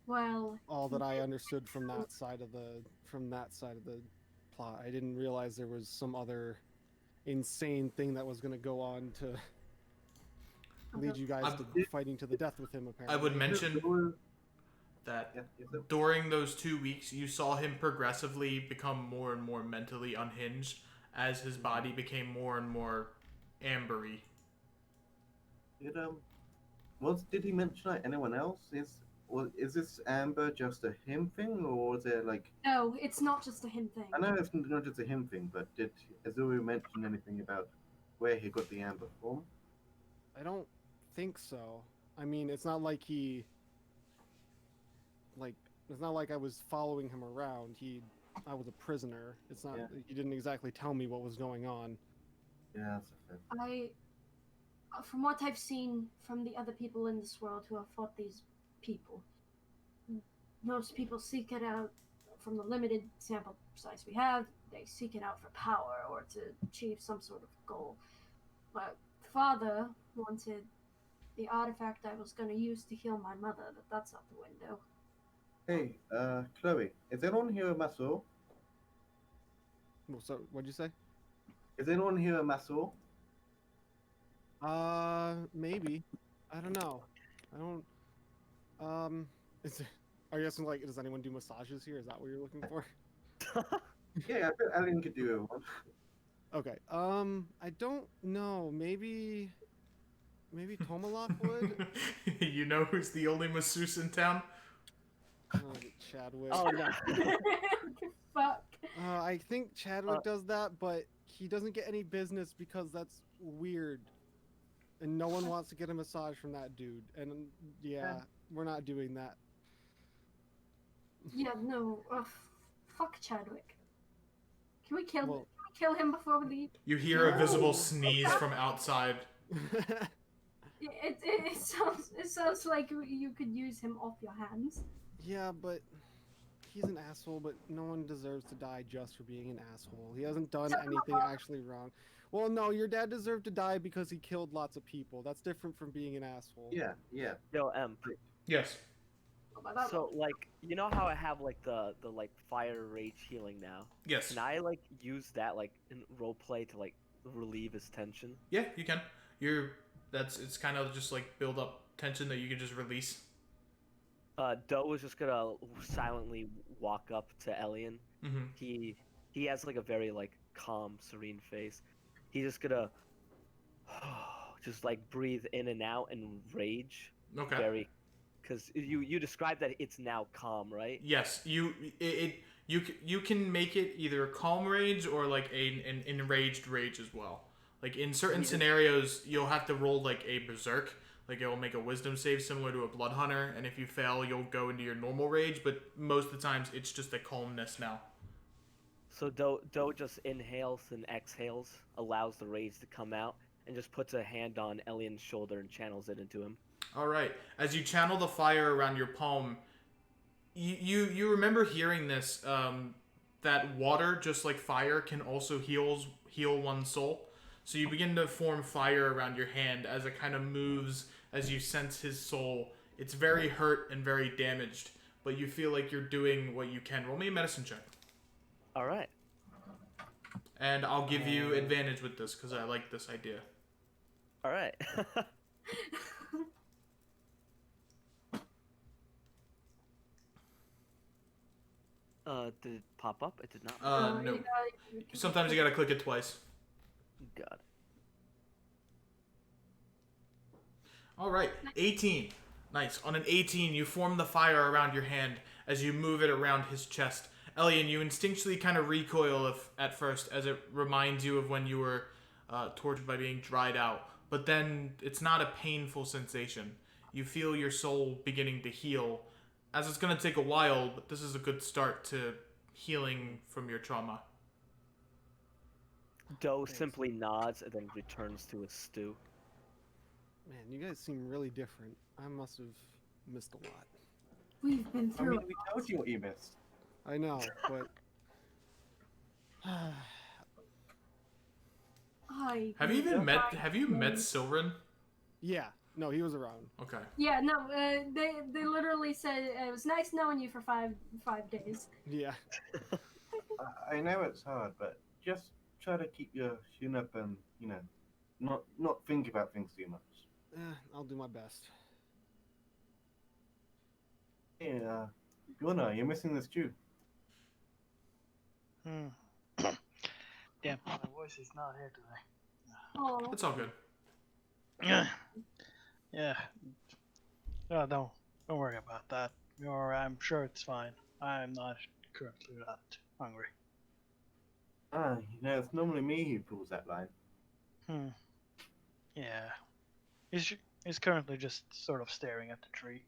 well, all that I understood from that side of the plot. I didn't realize there was some other insane thing that was going to go on to lead you guys to fighting to the death with him, apparently. I would mention that during those 2 weeks, you saw him progressively become more and more mentally unhinged as his body became more and more ambery. Did he mention like anyone else? Is this amber just a him thing, or is there like? no, it's not just a him thing. I know it's not just a him thing, but did Azuri mention anything about where he got the amber from? I don't think so. I mean, it's not like I was following him around. I was a prisoner. It's not. Yeah. He didn't exactly tell me what was going on. Yeah, that's a fair. From what I've seen from the other people in this world who have fought these people, most people seek it out from the limited sample size we have. They seek it out for power or to achieve some sort of goal. My father wanted the artifact I was going to use to heal my mother, but that's out the window. Hey, Chloe, is anyone here a Masul? Well, so, what'd you say? Is anyone here a Masul? Maybe. I don't know. I don't. Are you asking, like, does anyone do massages here? Is that what you're looking for? Yeah, I bet Alan could do one. Okay. I don't know. Maybe Tomalop would? You know who's the only masseuse in town? Chadwick. Oh no. Fuck. I think Chadwick does that, but he doesn't get any business because that's weird. And no one wants to get a massage from that dude. And yeah, we're not doing that. Yeah, no. Fuck Chadwick. Can we kill? Well- Can we kill him before we leave? You hear a visible No. sneeze from outside. It sounds like you could use him off your hands. Yeah, but he's an asshole, but no one deserves to die just for being an asshole. He hasn't done anything actually wrong. Well, no, your dad deserved to die because he killed lots of people. That's different from being an asshole. Yeah, yeah. Yo, Yes. so like, you know how I have like the like fire rage healing now? Yes. Can I like use that like in role play to like relieve his tension? Yeah, you can. It's kind of just like build up tension that you can just release. Doe was just gonna silently walk up to Elian. Mm-hmm. He has like a very like calm, serene face. He's just gonna just like breathe in and out and rage. Okay. Very, because you described that it's now calm, right? Yes, you can make it either calm rage or like an enraged rage as well. Like in certain scenarios, you'll have to roll like a berserk. Like it will make a wisdom save similar to a blood hunter, and if you fail, you'll go into your normal rage. But most of the times, it's just a calmness now. So Doe just inhales and exhales, allows the rage to come out, and just puts a hand on Elian's shoulder and channels it into him. All right. As you channel the fire around your palm, you remember hearing this that water, just like fire, can also heal one's soul. So you begin to form fire around your hand as it kind of moves as you sense his soul. It's very hurt and very damaged, but you feel like you're doing what you can. Roll me a medicine check. All right. And I'll give you advantage with this because I like this idea. All right. Did it pop up? It did not. No. Sometimes you gotta click it twice. God. All right, 18. Nice. On an 18, you form the fire around your hand as you move it around his chest. Elian, you instinctually kind of recoil at first as it reminds you of when you were tortured by being dried out. But then it's not a painful sensation. You feel your soul beginning to heal, as it's going to take a while, but this is a good start to healing from your trauma. Doe simply nods and then returns to his stew. Man, you guys seem really different. I must have missed a lot. We've been I through. mean, we told you what you missed. I know, but Have you met Silverin? yeah, no, he was around. Okay. Yeah, no. They literally said it was nice knowing you for five days. Yeah, I know it's hard, but just try to keep your chin up and not think about things too much. I'll do my best. Yeah, Gunnar, you're missing the stew. Damn, my voice is not here today. Oh, It's all good. Yeah. No, don't worry about that. I'm sure it's fine. I'm not currently that hungry. It's normally me who pulls that line. Yeah. He's currently just sort of staring at the tree.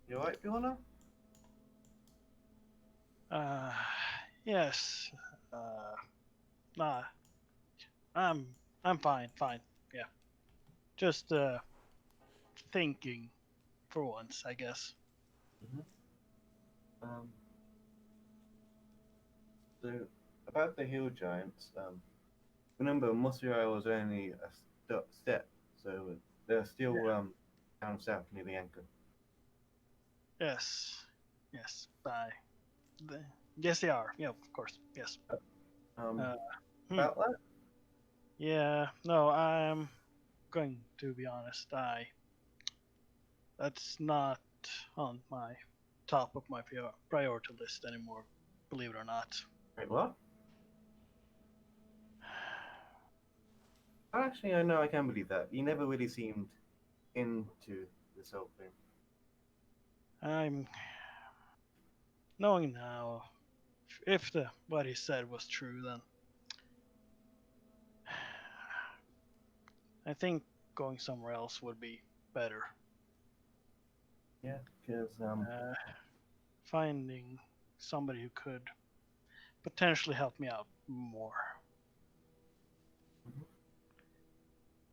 You alright, Gunnar? Yes. Nah. I'm fine, yeah. Just, thinking for once, I guess. So, about the hill giants, remember Mosfera was only a step, so they're still down south near the anchor. Yes, yes they are. Yeah, of course. Yes. About that? Yeah. No, I'm going to be honest. That's not on my top of my priority list anymore. Believe it or not. Wait, what? Actually, I know I can believe that. You never really seemed into this whole thing. I'm knowing now, if what he said was true, then I think going somewhere else would be better. Yeah, because finding somebody who could potentially help me out more.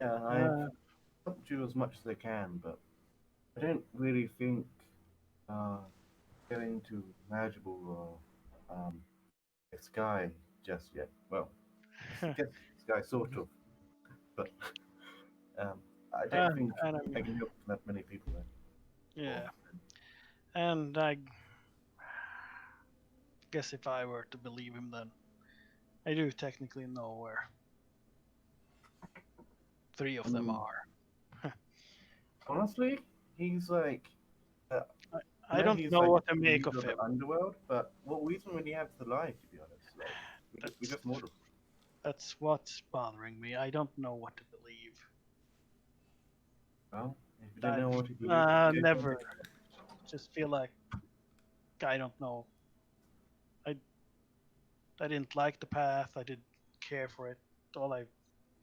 Yeah, I've helped you as much as I can, but I don't really think uh, getting to manageable or Sky just yet. Well, I guess Sky sort of, but um, I don't think And I I'm, can help that many people there. yeah, and I guess if I were to believe him, then I do technically know where three of them are. Honestly, he's like, uh, I I know don't he's know like what to the make of leader of him. the underworld, but what reason would he have to lie, to be honest? Like, we're That's just mortals. that's what's bothering me. I don't know what to believe. Well, if you don't know what to believe, I've go for never it. just feel like I don't know. I I didn't like the path. I didn't care for it. All I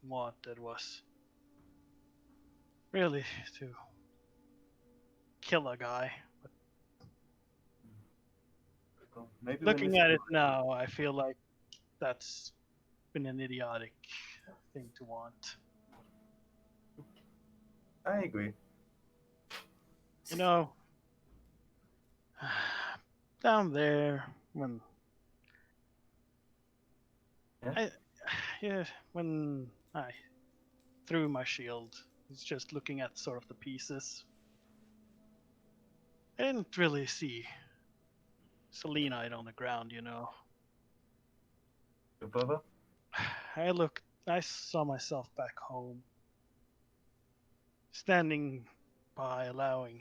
wanted was really to kill a guy. But Well, maybe when this looking at it now, I feel like that's been an idiotic thing to want. I agree. You know, down there when Yeah. I yeah when I threw my shield, it's just looking at sort of the pieces. I didn't really see selenite on the ground, you know. Your brother? I saw myself back home, standing by, allowing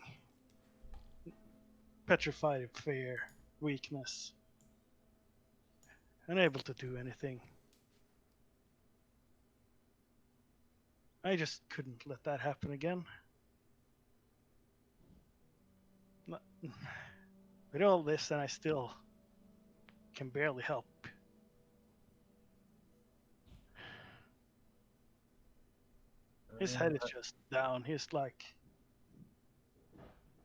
petrified of fear, weakness, unable to do anything. I just couldn't let that happen again. With all this, and I still can barely help. His head is just down. He's like,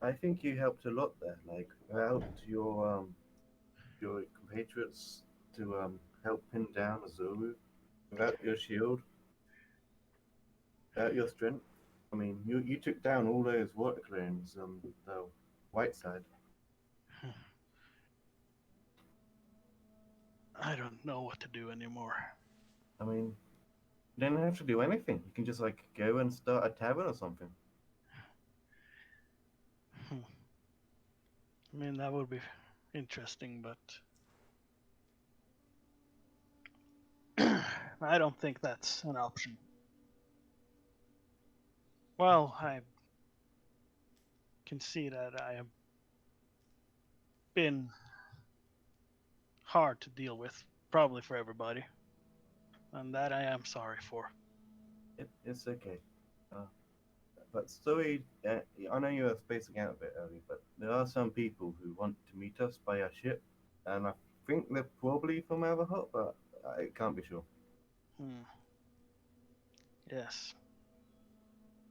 I think you helped a lot there. Like, without your compatriots to help pin down Azuru, without your shield, without your strength. I mean, you took down all those water clones on the white side. I don't know what to do anymore. I mean, you don't have to do anything. You can just like go and start a tavern or something. I mean, that would be interesting, but I don't think that's an option. Well, I can see that I have been hard to deal with, probably for everybody, and that I am sorry for. It's okay. Uh, but sorry, I know you were spacing out a bit early, but there are some people who want to meet us by our ship, and I think they're probably from Everhot, but I can't be sure. Yes.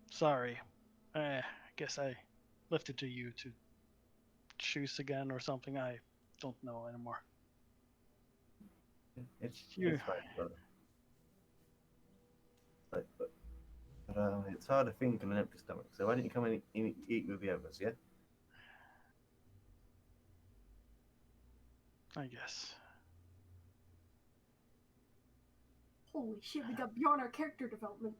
Sorry. I guess I left it to you to choose again or something. I don't know anymore. It's fine, brother. It's hard to think on an empty stomach. So why don't you come and eat with the others, yeah? I guess. Holy shit, we got beyond our character development.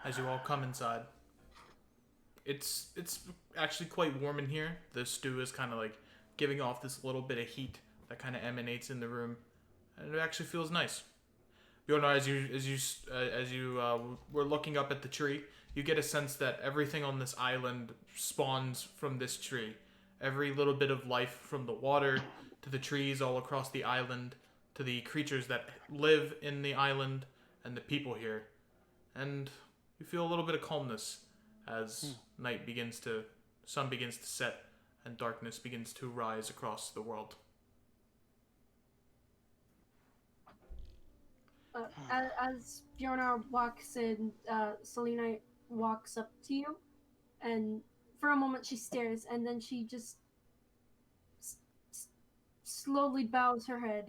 As you all come inside, it's actually quite warm in here. The stew is kind of like giving off this little bit of heat that kind of emanates in the room, and it actually feels nice. Bjornar, as you were looking up at the tree, you get a sense that everything on this island spawns from this tree. Every little bit of life, from the water to the trees all across the island to the creatures that live in the island and the people here, and you feel a little bit of calmness as sun begins to set, and darkness begins to rise across the world. As Bjornar walks in, Selena walks up to you, and for a moment she stares, and then she just slowly bows her head.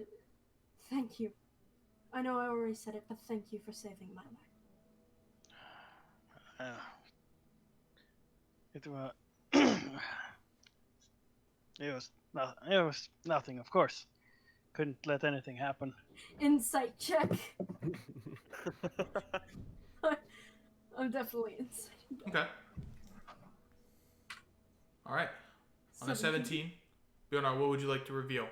Thank you. I know I already said it, but thank you for saving my life. It was. It was nothing, of course. Couldn't let anything happen. Insight check. I'm definitely insight. Okay. All right. On a 17, Bjornar, what would you like to reveal?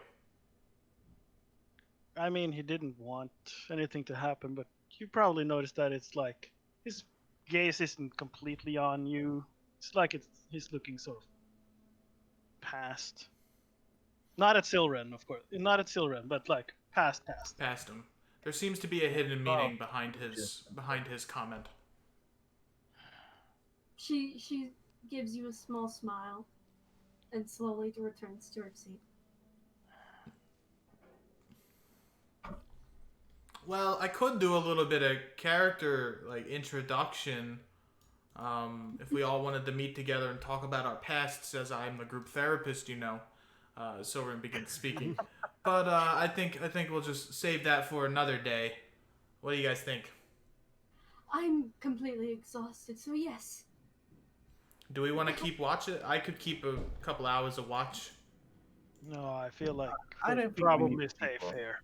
I mean, he didn't want anything to happen, but you probably noticed that it's like his gaze isn't completely on you. It's like he's looking sort of past. Not at Silren, of course. Not at Silren, but like past. Past him. There seems to be a hidden meaning behind his comment. She gives you a small smile, and slowly returns to her seat. Well, I could do a little bit of character introduction. If we all wanted to meet together and talk about our pasts, as I'm the group therapist, Silverin begins speaking. But I think we'll just save that for another day. What do you guys think? I'm completely exhausted, so yes. Do we want to keep watching? I could keep a couple hours of watch. No, I feel like I we're don't think we probably need to keep safe on. here.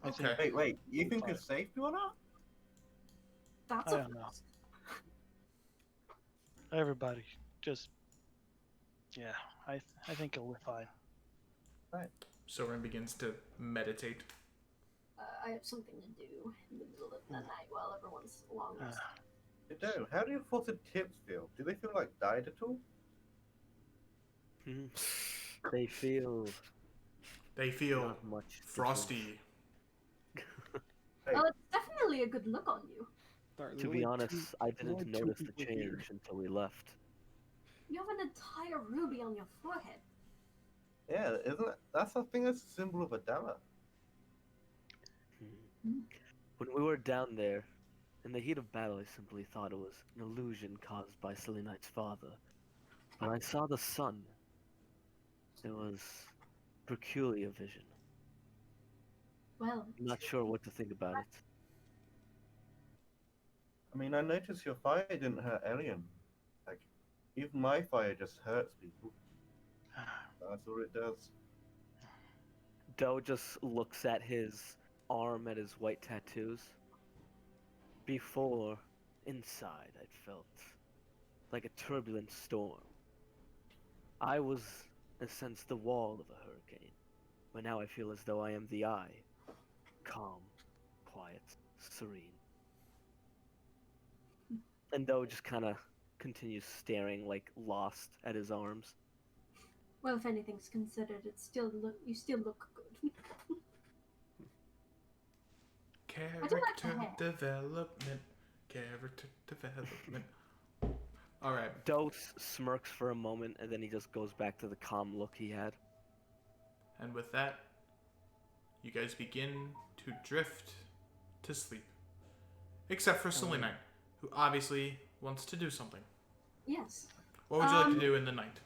I Okay. think Wait. You think fine. it's safe or not? That's I a don't know. first. Everybody just I think it'll be fine. Silverin begins to meditate. I have something to do in the middle of the night while everyone's long rest. No. How do your frosted tips feel? Do they feel like dyed at all? They feel not much different. Frosty. Well, it's definitely a good look on you. To be honest, I didn't notice the change until we left. You have an entire ruby on your forehead. Yeah, isn't it? That's I think that's a symbol of a dama. When we were down there, in the heat of battle, I simply thought it was an illusion caused by Selenite's father. When I saw the sun, it was peculiar vision. Well, I'm not sure what to think about it. I mean, I noticed your fire didn't hurt Elian. Like, even my fire just hurts people. That's all it does. Doe just looks at his arm, at his white tattoos. Before, inside, I'd felt like a turbulent storm. I was, in a sense, the wall of a hurricane, but now I feel as though I am the eye. Calm, quiet, serene. And Doe just kind of continues staring, like, lost at his arms. well, if anything's considered, you still look good. Character development. All right. Doe smirks for a moment, and then he just goes back to the calm look he had. And with that, you guys begin to drift to sleep. Except for Selenite, who obviously wants to do something. Yes. What would you like to do in the night?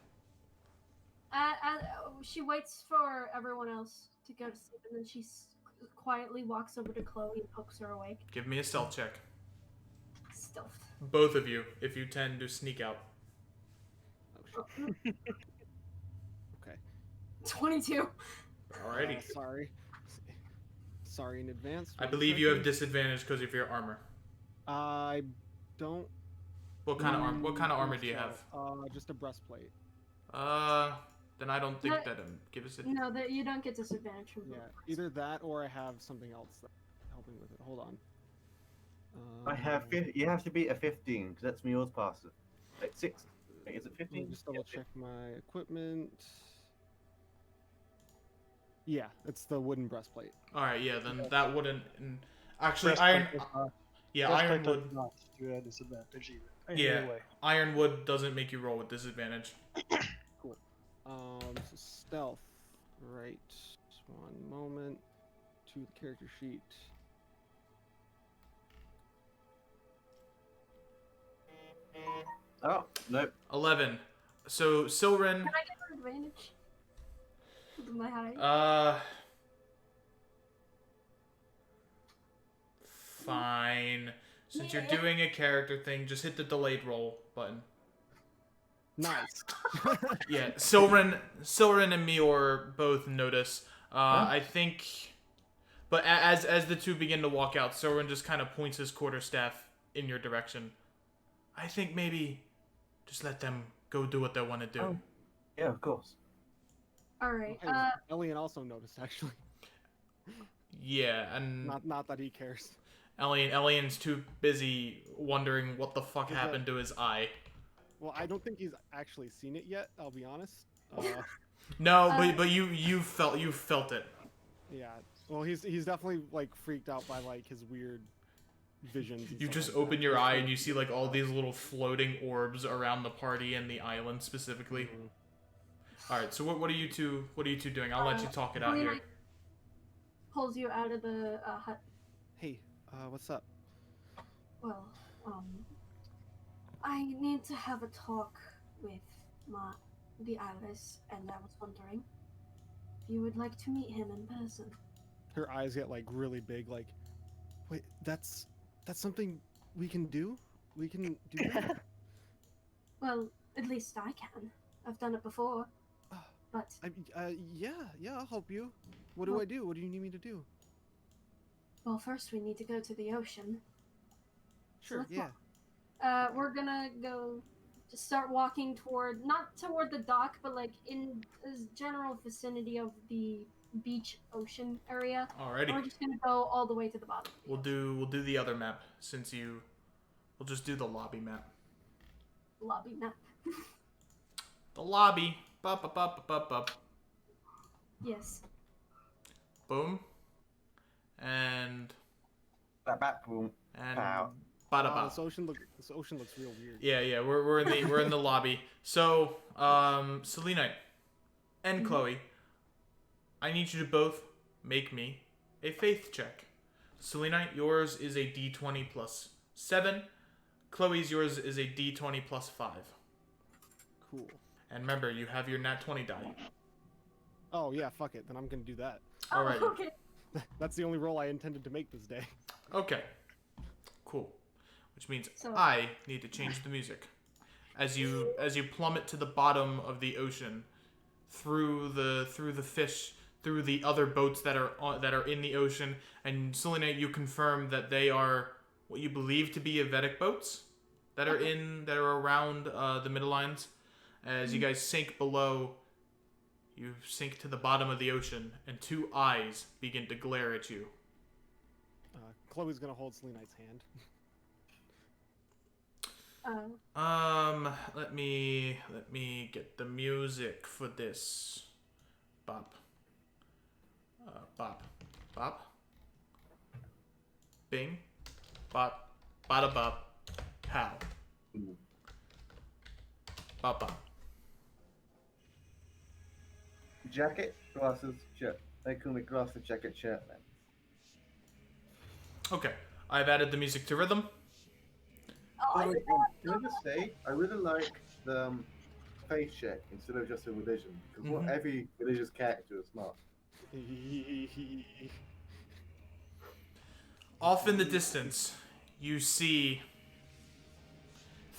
She waits for everyone else to go to sleep, and then she quietly walks over to Chloe and pokes her awake. Give me a stealth check. Stealth. Both of you, if you tend to sneak out. Oh, shit. Okay. 22. Alrighty. Sorry in advance. I believe you have disadvantage because of your armor. I don't. What kind of armor do you have? Just a breastplate. Then I don't think that give us a. No, you don't get disadvantage from Yeah, both. either that or I have something else that's helping with it. Hold on. I have. You have to beat a 15 because that's yours passes. Like 6. Wait, is it 15? Let me just double check my equipment. Yeah, it's the wooden breastplate. All right, yeah, then that wouldn't. Actually, Breastplate ironwood. does not do a disadvantage either. Yeah, Anyway. ironwood doesn't make you roll with disadvantage. Cool. So stealth. Right. Just one moment. To the character sheet. Oh, nope. 11. So Silren. Can I get an advantage? With my height? Fine. Since you're Yeah. doing a character thing, just hit the delayed roll button. Nice. Yeah, Silren and Mior both notice. I think, but as the two begin to walk out, Silren just kind of points his quarterstaff in your direction. I think maybe just let them go do what they want to do. Oh. Yeah, of course. Alright, Hey, Elian also noticed actually. Yeah, and Not that he cares. Elian's too busy wondering what the fuck happened to his eye. Well, I don't think he's actually seen it yet. I'll be honest. No, but you felt it. Yeah. Well, he's definitely like freaked out by like his weird visions. and You stuff just like open that. your eye and you see like all these little floating orbs around the party and the island specifically. All right, so what are you two doing? I'll let you talk it out here. Pulls you out of the hut. Hey, what's up? Well, I need to have a talk with the Alice, and I was wondering if you would like to meet him in person. Her eyes get like really big. Like, wait, that's something we can do. We can do that. Well, at least I can. I've done it before. But Yeah, I'll help you. What do I do? What do you need me to do? well, first we need to go to the ocean. Sure, let's yeah. We're gonna go just start walking not toward the dock, but like in the general vicinity of the beach ocean area. Alrighty. We're just gonna go all the way to the bottom. We'll do the other map we'll just do the lobby map. Lobby map. The lobby. Bup. Yes. Boom. And Boom. and Pow. bada This ocean looks real weird. Yeah, we're in the lobby. So, Selenite and Chloe, I need you to both make me a faith check. Selenite, yours is a D20 plus 7. Chloe's yours is a D20 plus 5. Cool. And remember, you have your nat 20 die. Oh yeah, fuck it. Then I'm gonna do that. Alright. Oh, okay. That's the only roll I intended to make this day. Okay. Cool. Which means So- I need to change the music. As you plummet to the bottom of the ocean, through the fish, through the other boats that are in the ocean, and Selenite, you confirm that they are what you believe to be Vedic boats that are around the middle lines. As you guys sink below, you sink to the bottom of the ocean, and two eyes begin to glare at you. Chloe's gonna hold Selenite's hand. Let me get the music for this. Bop. Bop. Bing. Bop. Bada bop. Pow. Bop bop. Jacket, glasses, shirt. They call me glasses, jacket, shirt, man. Okay. I've added the music to rhythm. Can I just say, I really like the face check instead of just a religion, because not every religious character is smart. Off in the distance, you see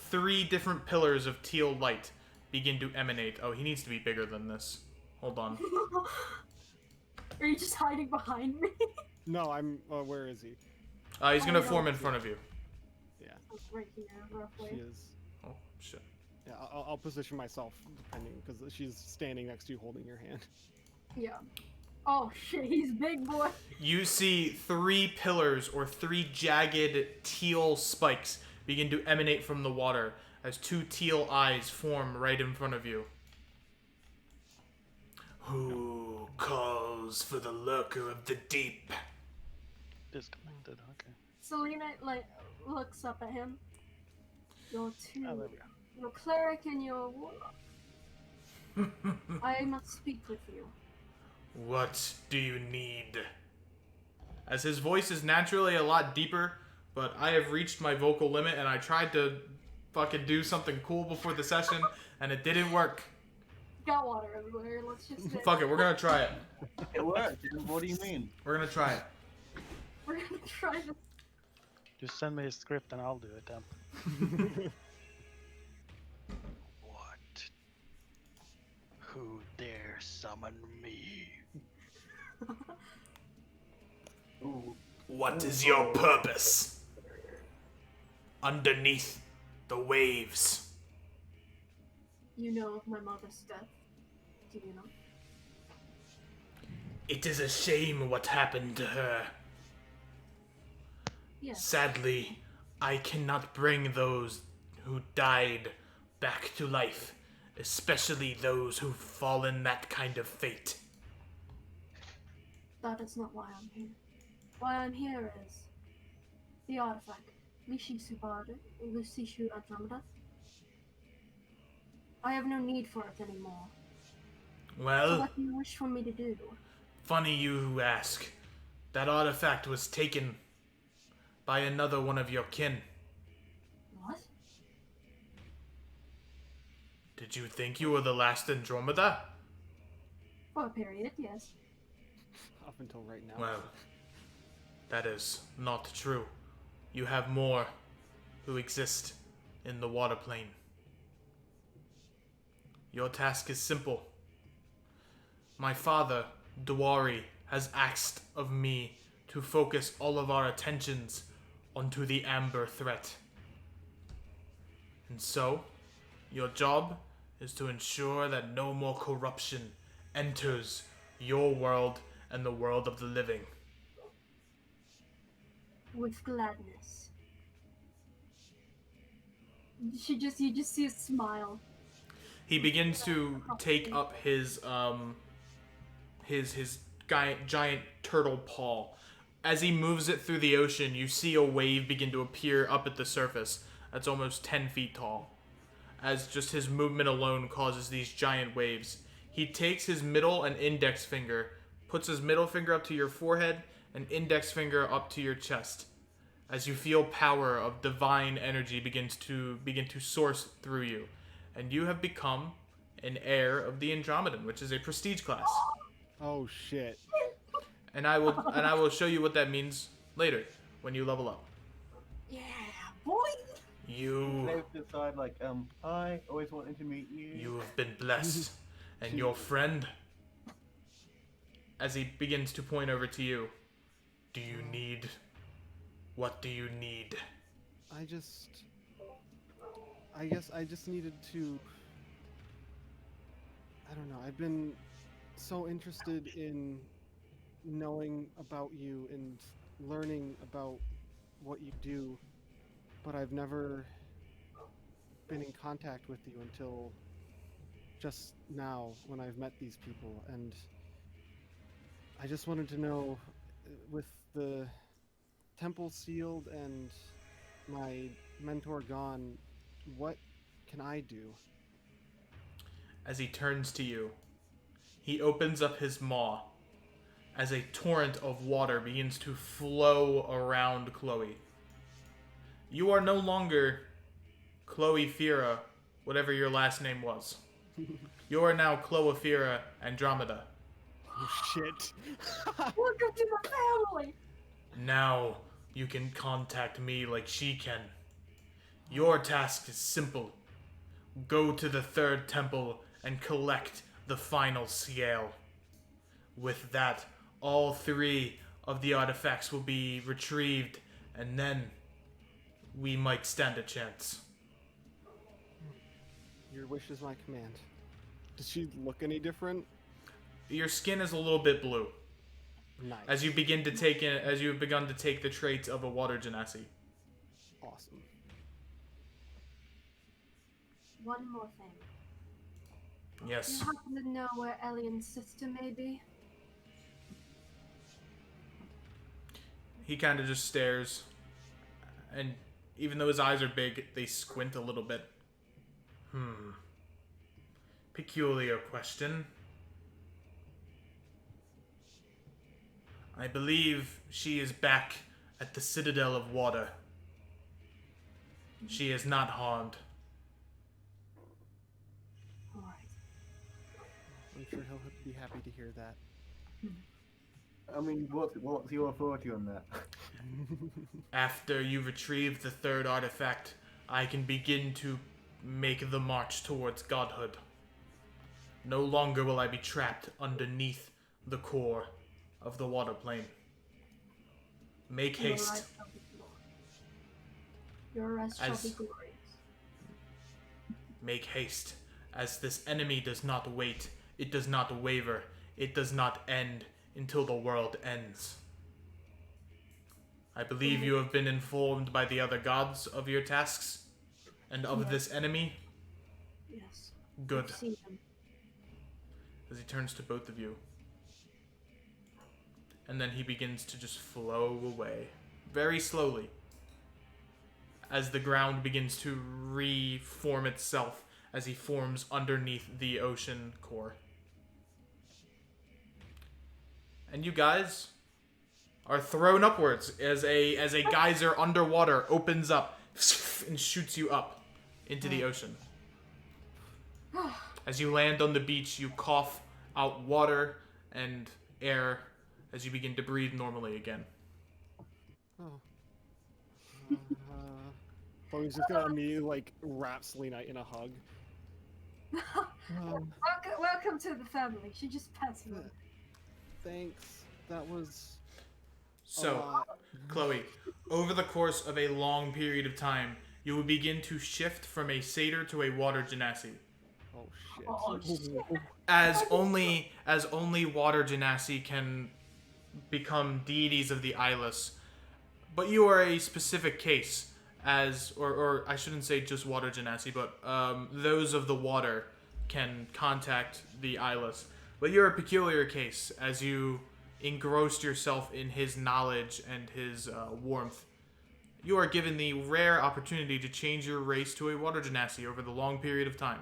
3 different pillars of teal light begin to emanate. Oh, he needs to be bigger than this. Hold on. Are you just hiding behind me? No, I'm. Where is he? He's gonna form in front of you. Yeah, Right here, roughly. she is. Oh, shit. Yeah, I'll position myself depending because she's standing next to you, holding your hand. Yeah. Oh shit, he's big boy. You see 3 pillars or 3 jagged teal spikes begin to emanate from the water as 2 teal eyes form right in front of you. Who calls for the lurker of the deep? Disconnected. Okay. Selena looks up at him. You're two. Oh, there we go. You're cleric and you're warlock. I must speak with you. What do you need? As his voice is naturally a lot deeper, but I have reached my vocal limit and I tried to fucking do something cool before the session, and it didn't work. Got water everywhere. Let's just say. Fuck it, we're gonna try it. It worked. What do you mean? We're gonna try it. We're gonna try this. Just send me a script and I'll do it then. What? Who dare summon me? Ooh. What is your purpose? Underneath the waves. You know of my mother's death. Do you know? It is a shame what happened to her. Yes. Sadly, I cannot bring those who died back to life, especially those who've fallen that kind of fate. That is not why I'm here. Why I'm here is the artifact. Lishishu Andromeda. I have no need for it anymore. So Well, what do you wish for me to do? funny you ask. That artifact was taken by another one of your kin. What? Did you think you were the last Andromeda? For a period, yes. Up until right now. Well, that is not true. You have more who exist in the water plane. Your task is simple. My father, Dwari, has asked of me to focus all of our attentions onto the Amber threat. And so, your job is to ensure that no more corruption enters your world and the world of the living. With gladness. You just see a smile. He begins to take up his giant turtle paw. As he moves it through the ocean, you see a wave begin to appear up at the surface that's almost 10 feet tall. As just his movement alone causes these giant waves. He takes his middle and index finger, puts his middle finger up to your forehead and index finger up to your chest. As you feel power of divine energy begin to source through you. And you have become an heir of the Andromedan, which is a prestige class. Oh shit. And I will show you what that means later when you level up. Yeah, boy! You They decide like, hi, always wanted to meet you. You have been blessed. And your friend, as he begins to point over to you, what do you need? I guess I just needed to, I don't know, I've been so interested in knowing about you and learning about what you do, but I've never been in contact with you until just now when I've met these people, and I just wanted to know, with the temple sealed and my mentor gone, what can I do? As he turns to you, he opens up his maw as a torrent of water begins to flow around Chloe. You are no longer Chloe Fira, whatever your last name was. You are now Chloephira Andromeda. Oh shit. Welcome to the family! Now you can contact me like she can. Your task is simple. Go to the third temple and collect the final scale. With that, all 3 of the artifacts will be retrieved, and then we might stand a chance. Your wish is my command. Does she look any different? Your skin is a little bit blue Nice. as you have begun to take the traits of a water genasi. Awesome. One more thing. Do Yes. you happen to know where Elian's sister may be? He kind of just stares, and even though his eyes are big, they squint a little bit. Peculiar question. I believe she is back at the Citadel of Water. She is not harmed. I'm sure he'll be happy to hear that. I mean, what's your authority on that? After you retrieve the third artifact, I can begin to make the march towards godhood. No longer will I be trapped underneath the core of the water plane. Make Your haste. rest shall be glorious. Your rest shall be glorious. Make haste, as this enemy does not wait, it does not waver, it does not end until the world ends. I believe you have been informed by the other gods of your tasks and of this enemy. Yes. Good. I've seen them. As he turns to both of you. And then he begins to just flow away, very slowly, as the ground begins to reform itself as he forms underneath the ocean core. And you guys are thrown upwards as a geyser underwater opens up and shoots you up into the ocean. As you land on the beach, you cough out water and air as you begin to breathe normally again. Oh. Chloe's just gonna immediately like wrap Selena in a hug. Welcome to the family. She just pats you. Thanks. That was a So, lot. Chloe, over the course of a long period of time, you will begin to shift from a satyr to a water genasi. Oh shit. Oh, shit. As only water genasi can become deities of the eyeless. But you are a specific case, or I shouldn't say just water genasi, but those of the water can contact the eyeless. But you're a peculiar case, as you engrossed yourself in his knowledge and his warmth. You are given the rare opportunity to change your race to a water genasi over the long period of time.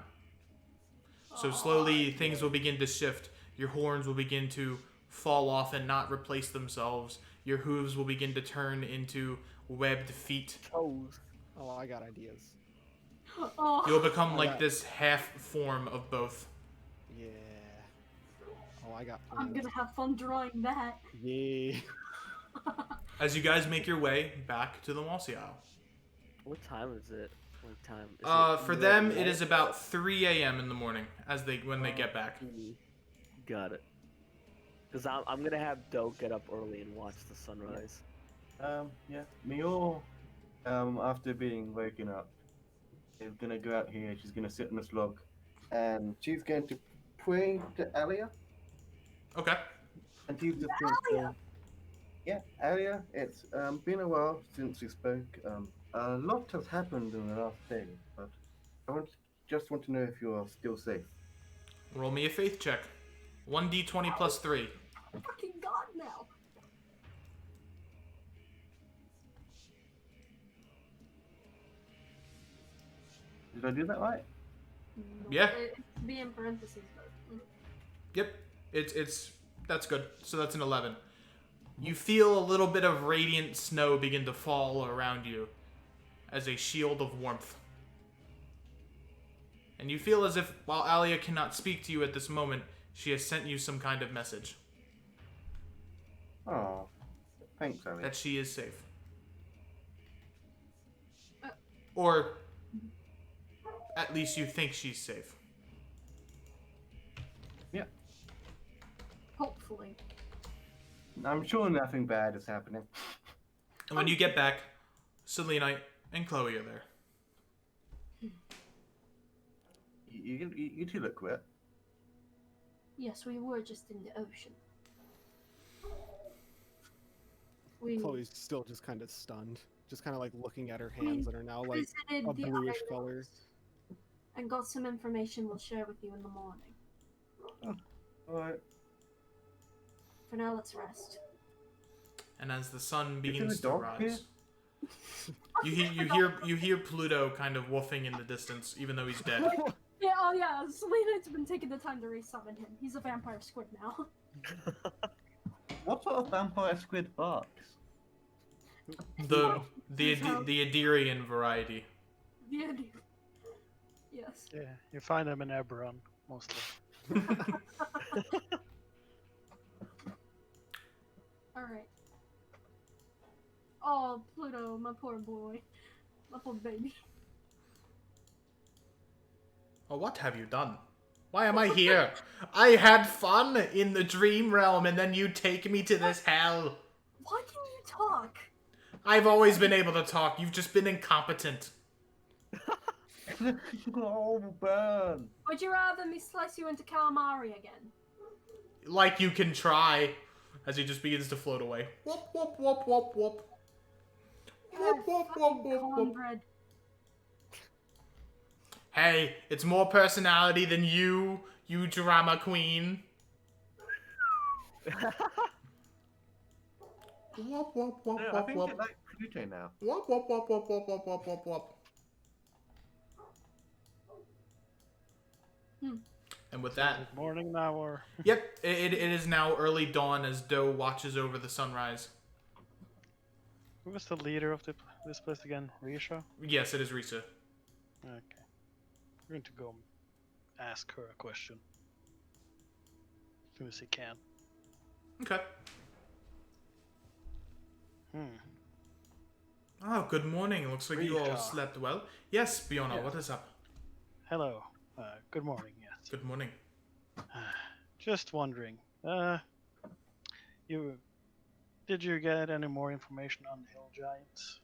So slowly things will begin to shift. Your horns will begin to fall off and not replace themselves. Your hooves will begin to turn into webbed feet. Toes. Oh, I got ideas. Oh. You'll become I like got- this half form of both. Yeah. Oh, I got I'm plans. gonna have fun drawing that. Yeah. As you guys make your way back to the Mossy Isle. What time is it? What time? Is it For middle them, of the it is night? about 3 a.m. in the morning when they get back. Got it. Because I'm gonna have Doe get up early and watch the sunrise. Yeah. Mior, after being woken up, is gonna go out here. She's gonna sit on this log, and she's going to pray to Alia. Okay. And she's just going to say, yeah, Alia, it's been a while since we spoke. A lot has happened in the last day, but I just want to know if you are still safe. Roll me a faith check. 1d20 plus 3. Fucking god now. Did I do that right? No, Yeah. It be in parentheses, but. Yep. That's good. So that's an 11. You feel a little bit of radiant snow begin to fall around you as a shield of warmth. And you feel as if, while Alia cannot speak to you at this moment, she has sent you some kind of message. Oh, thanks, Alia. That she is safe. Or at least you think she's safe. Yeah, Hopefully. I'm sure nothing bad is happening. And when you get back, Selenite and Chloe are there. You two look wet. Yes, we were just in the ocean. We Chloe's still just kind of stunned, just kind of like looking at her hands that are now like visited a the bluish islands color. and got some information we'll share with you in the morning. Alright. For now, let's rest. And as the sun Is begins to there a dog here? rise, you hear Pluto kind of woofing in the distance, even though he's dead. Yeah, oh yeah, Selena's been taking the time to resummon him. He's a vampire squid now. What sort of vampire squid barks? The Adirian variety. The idea. Yes. Yeah, you find them in Eberron, mostly. Alright. Oh, Pluto, my poor boy. My poor baby. Oh, what have you done? Why am I here? I had fun in the dream realm, and then you take me to this hell. Why can you talk? I've always been able to talk. You've just been incompetent. Oh, burn! Would you rather me slice you into calamari again? Like you can try. As he just begins to float away. Whoop, whoop, whoop, whoop, whoop. Whoop, whoop, whoop, Fucking whoop, whoop. cornbread. Hey, it's more personality than you drama queen. Whoop, whoop, whoop, No, I whoop, think whoop. it like Pluto now. Whoop, whoop, whoop, whoop, whoop, whoop, whoop, whoop, whoop. And with that, Is it morning now or? yep, it is now early dawn as Doe watches over the sunrise. Who was the leader of this place again? Risha? Yes, it is Risa. Okay. We're going to go ask her a question. As soon as he can. Okay. Hmm. Oh, good morning. Looks like you all Rita. slept well. Yes, Biona, Yeah. what is up? Hello. Good morning, yes. Good morning. Just wondering. Did you get any more information on the hill giants?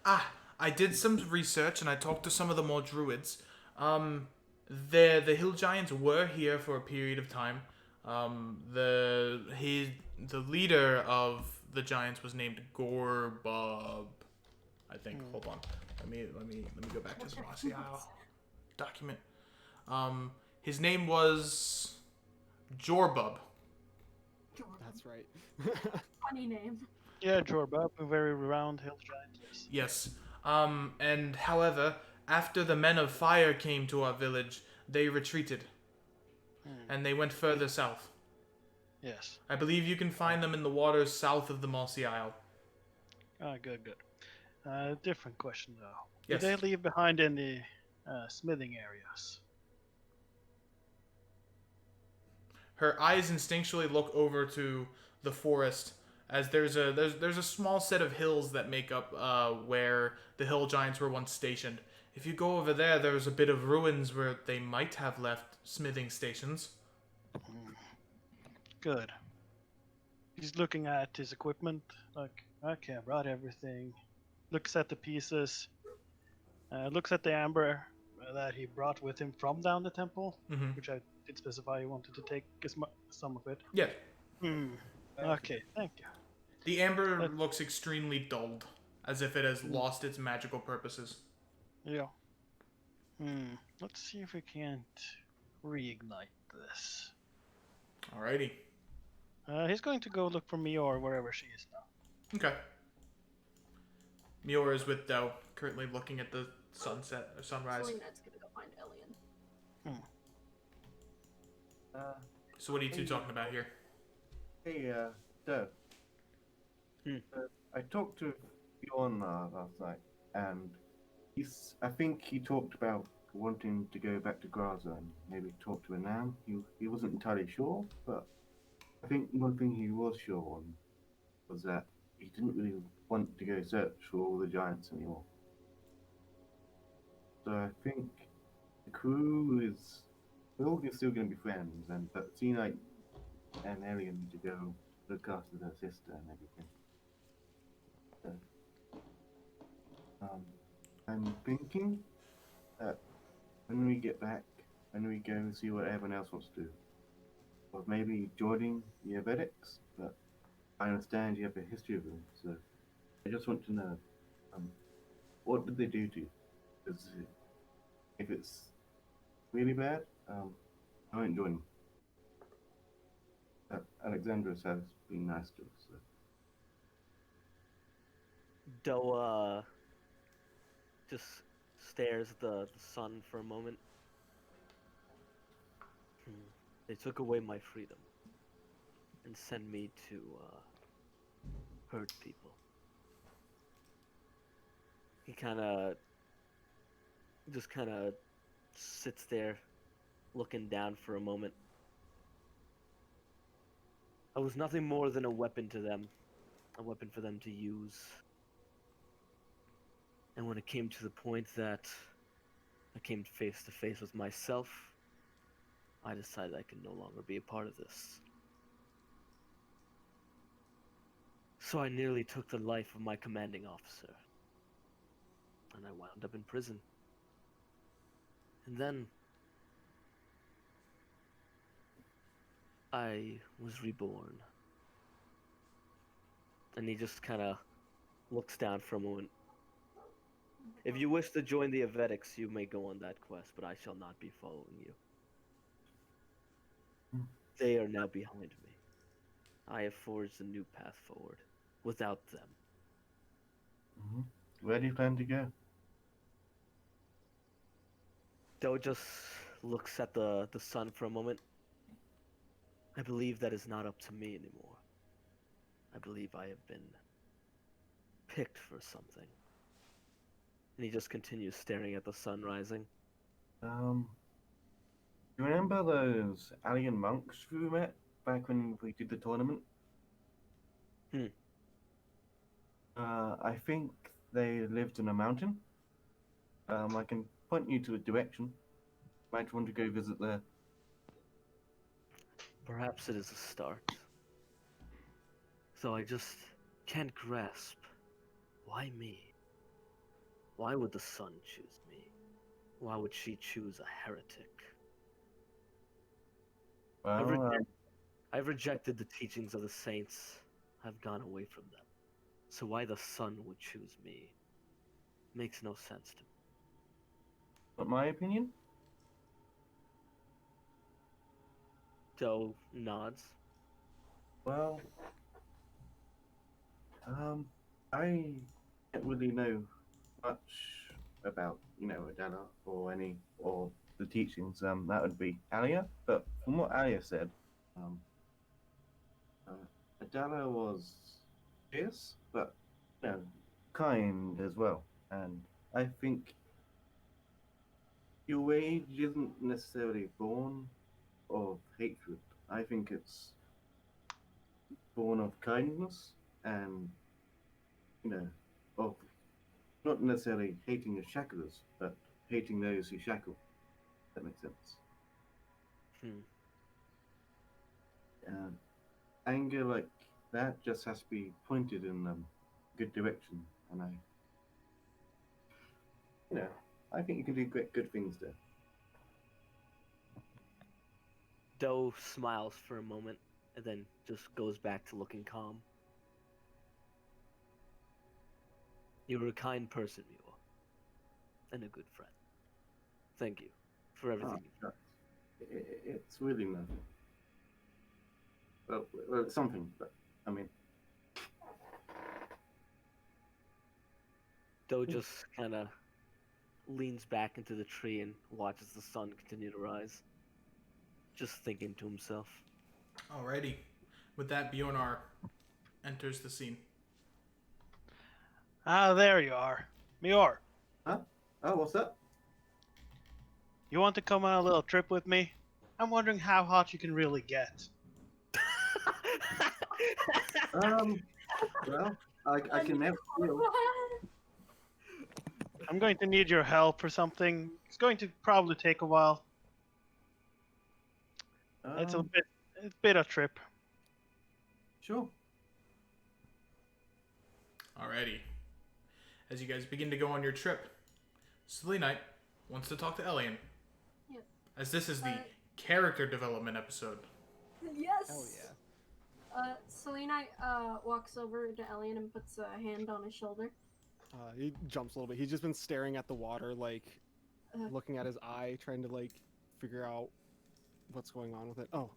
Ah, I did some research and I talked to some of the more druids. The hill giants were here for a period of time. The leader of the giants was named Gorbub, I think. Hold on. Let me go back to the Mossy Isle document. His name was Jorbub. That's right. Funny name. Yeah, Jorbab, a very round hill giant, yes. Yes. And however, after the men of fire came to our village, they retreated. And they went further south. Yes. I believe you can find them in the waters south of the Mossy Isle. Good. Different question though. Yes. Did they leave behind any smithing areas? Her eyes instinctually look over to the forest as there's a small set of hills that make up where the hill giants were once stationed. If you go over there, there's a bit of ruins where they might have left smithing stations. Good. He's looking at his equipment, like, okay, I brought everything. Looks at the pieces. Looks at the amber that he brought with him from down the temple, Mhm. which I did specify he wanted to take some of it. Yeah. Okay, thank you. The amber looks extremely dulled, as if it has lost its magical purposes. Yeah. Let's see if we can't reignite this. Alrighty. He's going to go look for Mior wherever she is now. Okay. Mior is with Doe, currently looking at the sunset or sunrise. Selenet's gonna go find Elian. So what are you two talking about here? Hey, Doe. I talked to Bjorn last night, and I think he talked about wanting to go back to Graza and maybe talk to Anam. He wasn't entirely sure, but I think one thing he was sure on was that he didn't really want to go search for all the giants anymore. So I think the crew is we're all still going to be friends, but it seems like an alien need to go look after their sister and everything. So, I'm thinking that when we get back, when we go and see what everyone else wants to do, or maybe joining the Avedics, but I understand you have a history of them, so I just want to know, what did they do to you? Because if it's really bad, I won't join them. Alexandros has been nice to us. So. Doa just stares at the sun for a moment. They took away my freedom and sent me to hurt people. He just kind of sits there looking down for a moment I was nothing more than a weapon to them, a weapon for them to use. And when it came to the point that I came face to face with myself, I decided I could no longer be a part of this. So I nearly took the life of my commanding officer. And I wound up in prison. And then I was reborn. And he just kind of looks down for a moment. If you wish to join the Avetics, you may go on that quest, but I shall not be following you. They are now behind me. I have forged a new path forward, without them. Hmm. Where do you plan to go? Doe just looks at the sun for a moment. I believe that is not up to me anymore. I believe I have been picked for something. And he just continues staring at the sun rising. You remember those alien monks we met back when we did the tournament? Hmm. I think they lived in a mountain. I can point you to a direction. Might want to go visit there. Perhaps it is a start. Though I just can't grasp. Why me? Why would the sun choose me? Why would she choose a heretic? Well, I've rejected the teachings of the saints. I've gone away from them. So why the sun would choose me makes no sense to me. but my opinion? Doe nods. Well, I don't really know much about, Adana or the teachings. That would be Alia. But from what Alia said, um, Adana was fierce, but kind as well. And I think your age isn't necessarily born of hatred. I think it's born of kindness and of not necessarily hating the shacklers, but hating those who shackle. If that makes sense. Hmm. Anger like that just has to be pointed in a good direction, and I think you can do great, good things there. Doe smiles for a moment and then just goes back to looking calm. You're a kind person, Mule, and a good friend. Thank you for everything you've done. It's really nothing. Well, it's something, but I mean, Doe just kind of leans back into the tree and watches the sun continue to rise, just thinking to himself. Alrighty. With that, Bjornar enters the scene. Ah, there you are. Mior, huh? Oh, what's up? you want to come on a little trip with me? I'm wondering how hot you can really get. Well, I can never feel. I'm going to need your help for something. It's going to probably take a while. It's a bit of trip. Sure. Alrighty. As you guys begin to go on your trip, Selenite wants to talk to Elian. Yep. As this is the character development episode. Yes. Hell yeah. Selenite walks over to Elian and puts a hand on his shoulder. He jumps a little bit. He's just been staring at the water, like looking at his eye, trying to like figure out what's going on with it. Oh,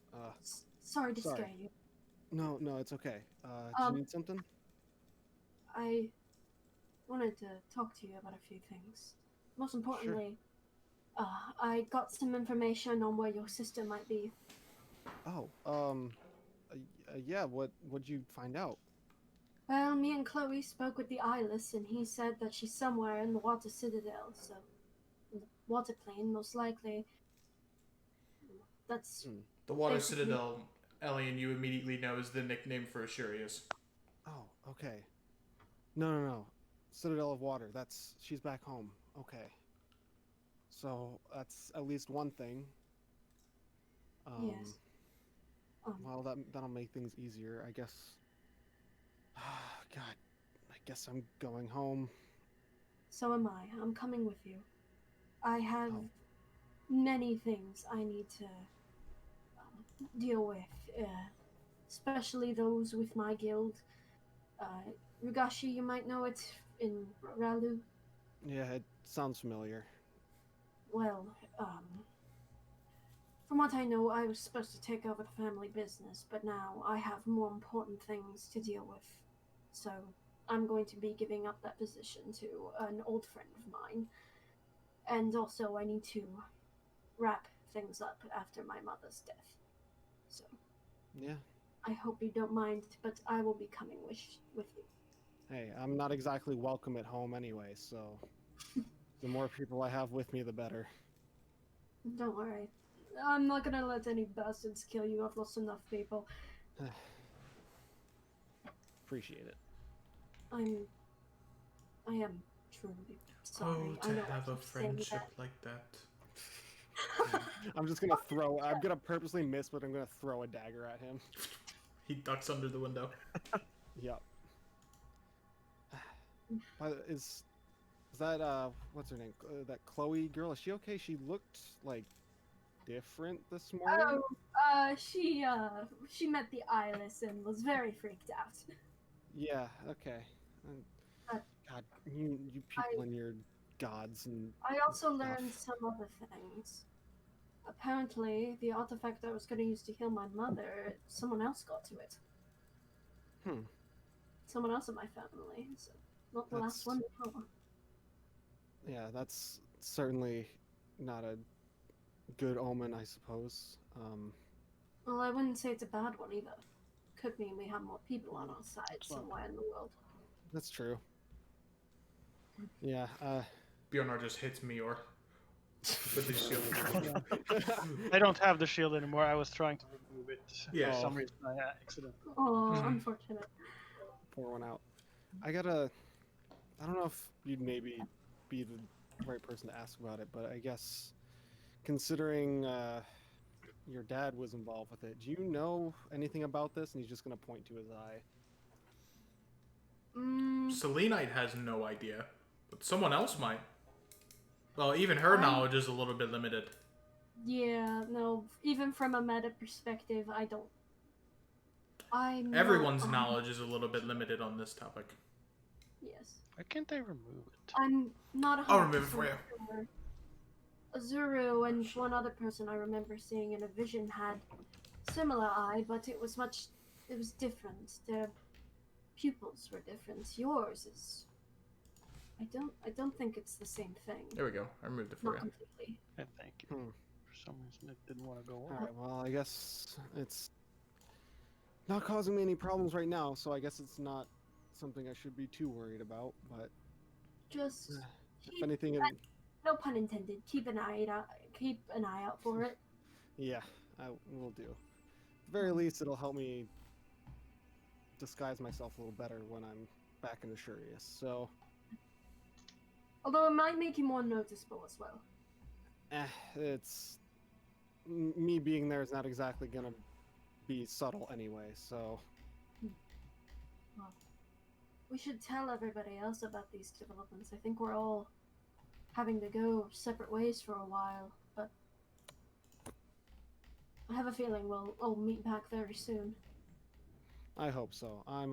Sorry to sorry. scare you. no, it's okay. Do you need something? I wanted to talk to you about a few things. Most importantly, I got some information on where your sister might be. Oh, yeah. What'd you find out? Well, me and Chloe spoke with the Eyeless, and he said that she's somewhere in the Water Citadel, so in the water plane, most likely. That's The Water basically- Citadel, Elian, you immediately know is the nickname for Ashurius. Oh, okay. No. Citadel of Water. She's back home. Okay. So that's at least one thing. Yes. Well, that'll make things easier, I guess. God, I guess I'm going home. So am I. I'm coming with you. I have Oh. many things I need to deal with, especially those with my guild. Rugashi, you might know it in Ralu. Yeah, it sounds familiar. Well, from what I know, I was supposed to take over the family business, but now I have more important things to deal with. So I'm going to be giving up that position to an old friend of mine. And also, I need to wrap things up after my mother's death. So, Yeah. I hope you don't mind, but I will be coming with you. Hey, I'm not exactly welcome at home anyway, so the more people I have with me, the better. Don't worry. I'm not gonna let any bastards kill you. I've lost enough people. Appreciate it. I am truly sorry. Oh, I to know have I a keep saying friendship that. like that. I'm gonna purposely miss, but I'm gonna throw a dagger at him. He ducks under the window. Yep. Is that what's her name? That Chloe girl? Is she okay? She looked like different this morning. Oh, she met the eyeless and was very freaked out. Yeah. Okay. Uh, God, you people and your gods and I also learned stuff. some other things. Apparently, the artifact I was going to use to heal my mother, someone else got to it. Someone else in my family. So not the last one. Yeah, that's certainly not a good omen, I suppose. Well, I wouldn't say it's a bad one either. Could mean we have more people on our side somewhere in the world. That's true. Yeah. Bjornar just hits Mior with his shield. I don't have the shield anymore. I was trying to remove it. Yeah. For some reason, I accidentally. Oh, unfortunate. Pour one out. I don't know if you'd maybe be the right person to ask about it, but I guess considering your dad was involved with it, do you know anything about this? And he's just gonna point to his eye. Selenite has no idea, but someone else might. Well, even her knowledge is a little bit limited. Yeah, no, even from a meta perspective, I don't. Everyone's knowledge is a little bit limited on this topic. Yes. Why can't I remove it? I'm not 100% I'll remove it for you. sure. Azuru and one other person I remember seeing in a vision had similar eye, but it was different. Their pupils were different. Yours is. I don't think it's the same thing. There we go. I removed it for Not you. completely. Yeah, thank you. For some reason, it didn't want to go on. Alright, well, I guess it's not causing me any problems right now, so I guess it's not something I should be too worried about, but Just if anything... no pun intended. Keep an eye out for it. Yeah, I will do. At the very least, it'll help me disguise myself a little better when I'm back in Ashurius, so... Although it might make you more noticeable as well. It's... Me being there is not exactly gonna be subtle anyway, so... Well, we should tell everybody else about these developments. I think we're all having to go separate ways for a while, but I have a feeling we'll all meet back very soon. I hope so. I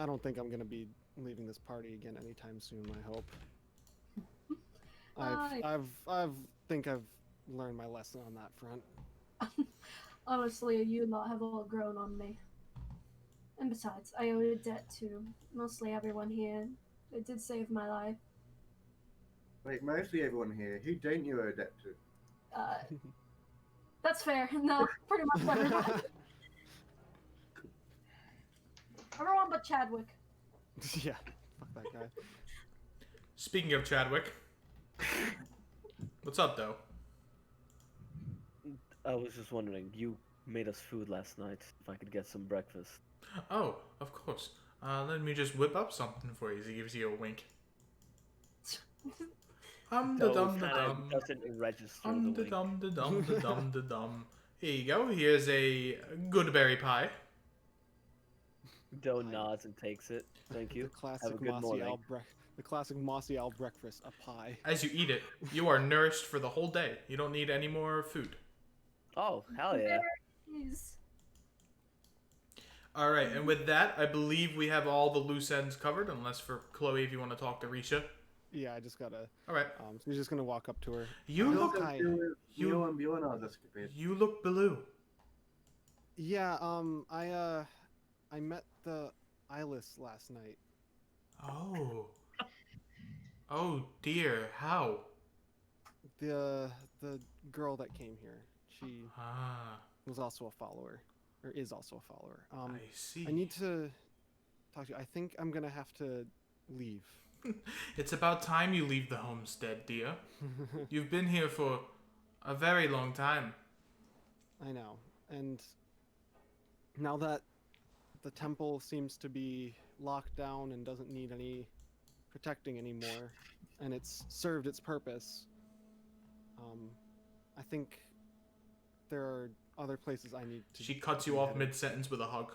don't think I'm gonna be leaving this party again anytime soon, I hope. I've learned my lesson on that front. Honestly, you lot have all grown on me. And besides, I owe a debt to mostly everyone here. It did save my life. Wait, mostly everyone here. Who don't you owe a debt to? That's fair. No, pretty much everyone. Everyone but Chadwick. Yeah, fuck that guy. Speaking of Chadwick, what's up, though? I was just wondering, you made us food last night. If I could get some breakfast. Oh, of course. Let me just whip up something for you. He gives you a wink. Da Those dum da kind of dum. doesn't register the Da wink. dum da dum da dum da dum. Here you go. Here's a good berry pie. Doe Nice. nods and takes it. Thank you. The classic Have a good mossy morning. the classic mossy owl breakfast, a pie. As you eat it, you are nourished for the whole day. You don't need any more food. Oh, hell yeah. Berries. All right, and with that, I believe we have all the loose ends covered, unless for Chloe, if you want to talk to Risha. Yeah, I just gotta. All right. So he's just gonna walk up to her. You We look. also Hi. deal with you- Neil and Bjorn are disappeared. You look blue. Yeah. I met the eyeless last night. Oh. Oh dear. How? The girl that came here. She Ah, was also a follower, or is also a follower. I see. I need to talk to you. I think I'm gonna have to leave. It's about time you leave the homestead, dear. You've been here for a very long time. I know. And now that the temple seems to be locked down and doesn't need any protecting anymore, and it's served its purpose, I think there are other places I need to. She cuts you be off headed. mid-sentence with a hug.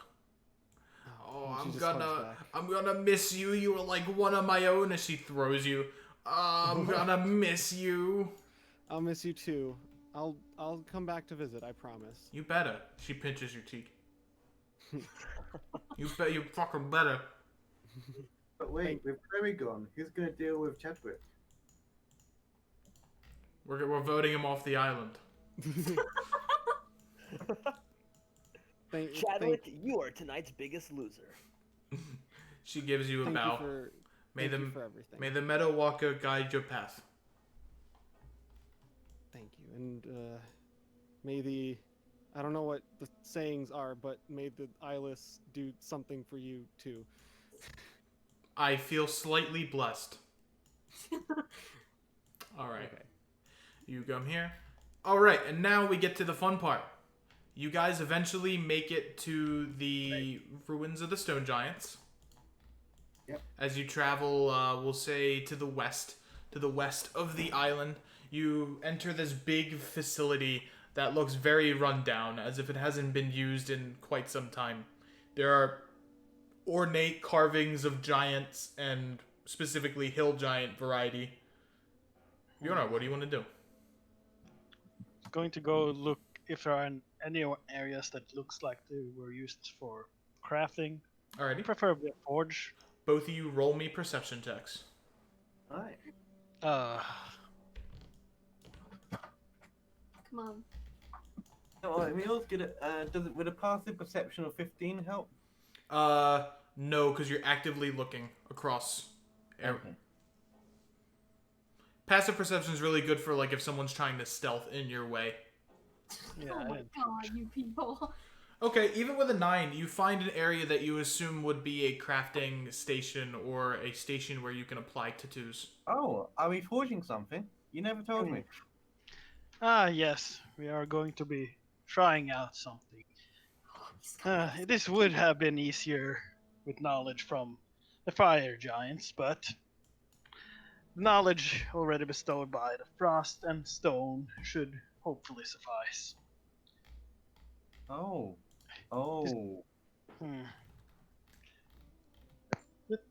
Oh, and she I'm just hugs gonna, back. I'm gonna miss you. You were like one of my own. As she throws you, I'm gonna miss you. I'll miss you too. I'll come back to visit. I promise. You better. She pinches your cheek. You bet. You fucking better. But wait, with Chloe gone, who's going to deal with Chadwick? We're voting him off the island. Chadwick, you are tonight's biggest loser. She gives you a Thank bow. you for May thank you the for everything. May the Meadow Walker guide your path. Thank you, and may the I don't know what the sayings are, but may the eyeless do something for you too. I feel slightly blessed. All right. Okay. You come here. All right, and now we get to the fun part. You guys eventually make it to the ruins of the stone giants. Yep. As you travel, we'll say to the west of the island, you enter this big facility that looks very run down, as if it hasn't been used in quite some time. There are ornate carvings of giants and specifically hill giant variety. Bjornar, what do you want to do? Going to go look if there are any areas that looks like they were used for crafting, Alrighty. preferably a forge. Both of you roll me perception checks. Alright. Come on. Oh, I mean, I was good at, would a passive perception of 15 help? No, because you're actively looking across. Okay. Passive perception is really good for like if someone's trying to stealth in your way. Yeah, Oh my god, you people. Okay, even with a 9, you find an area that you assume would be a crafting station or a station where you can apply tattoos. Oh, are we forging something? You never told me. yes, we are going to be trying out something. This would have been easier with knowledge from the fire giants, but knowledge already bestowed by the frost and stone should hopefully suffice. Oh. Oh. Hmm.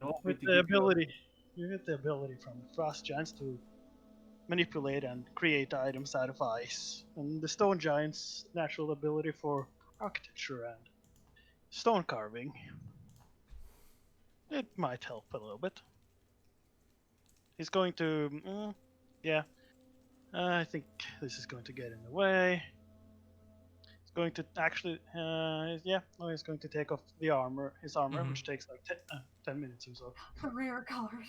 Not With to the give you a- ability, you get the ability from the frost giants to manipulate and create items out of ice, and the stone giants' natural ability for architecture and stone carving. It might help a little bit. He's going to, yeah. I think this is going to get in the way. He's going to actually, he's going to take off the armor, his armor, Mhm. which takes like 10 minutes or so. A rare card.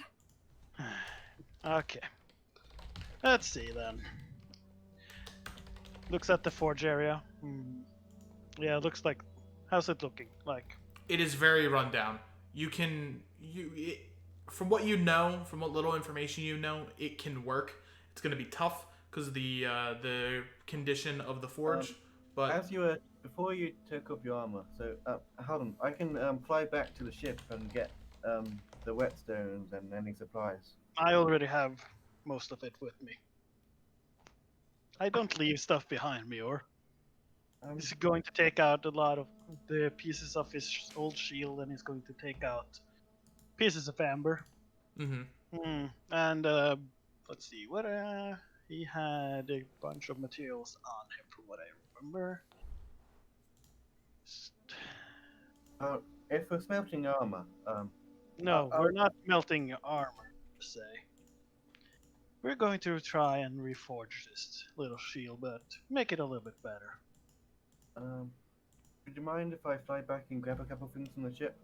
Okay. Let's see then. Looks at the forge area. Yeah, it looks like. How's it looking? Like. It is very run down. From what you know, from what little information you know, it can work. It's going to be tough because of the condition of the forge. But As you were before you took off your armor, so hold on, I can fly back to the ship and get the whetstones and any supplies. I already have most of it with me. I don't leave stuff behind me, or he's going to take out a lot of the pieces of his old shield, and he's going to take out pieces of amber. mm-hmm. And let's see, what he had a bunch of materials on him, from what I remember. If we're smelting armor, No, I'll- we're not melting armor, per se. We're going to try and reforge this little shield, but make it a little bit better. would you mind if I fly back and grab a couple things from the ship?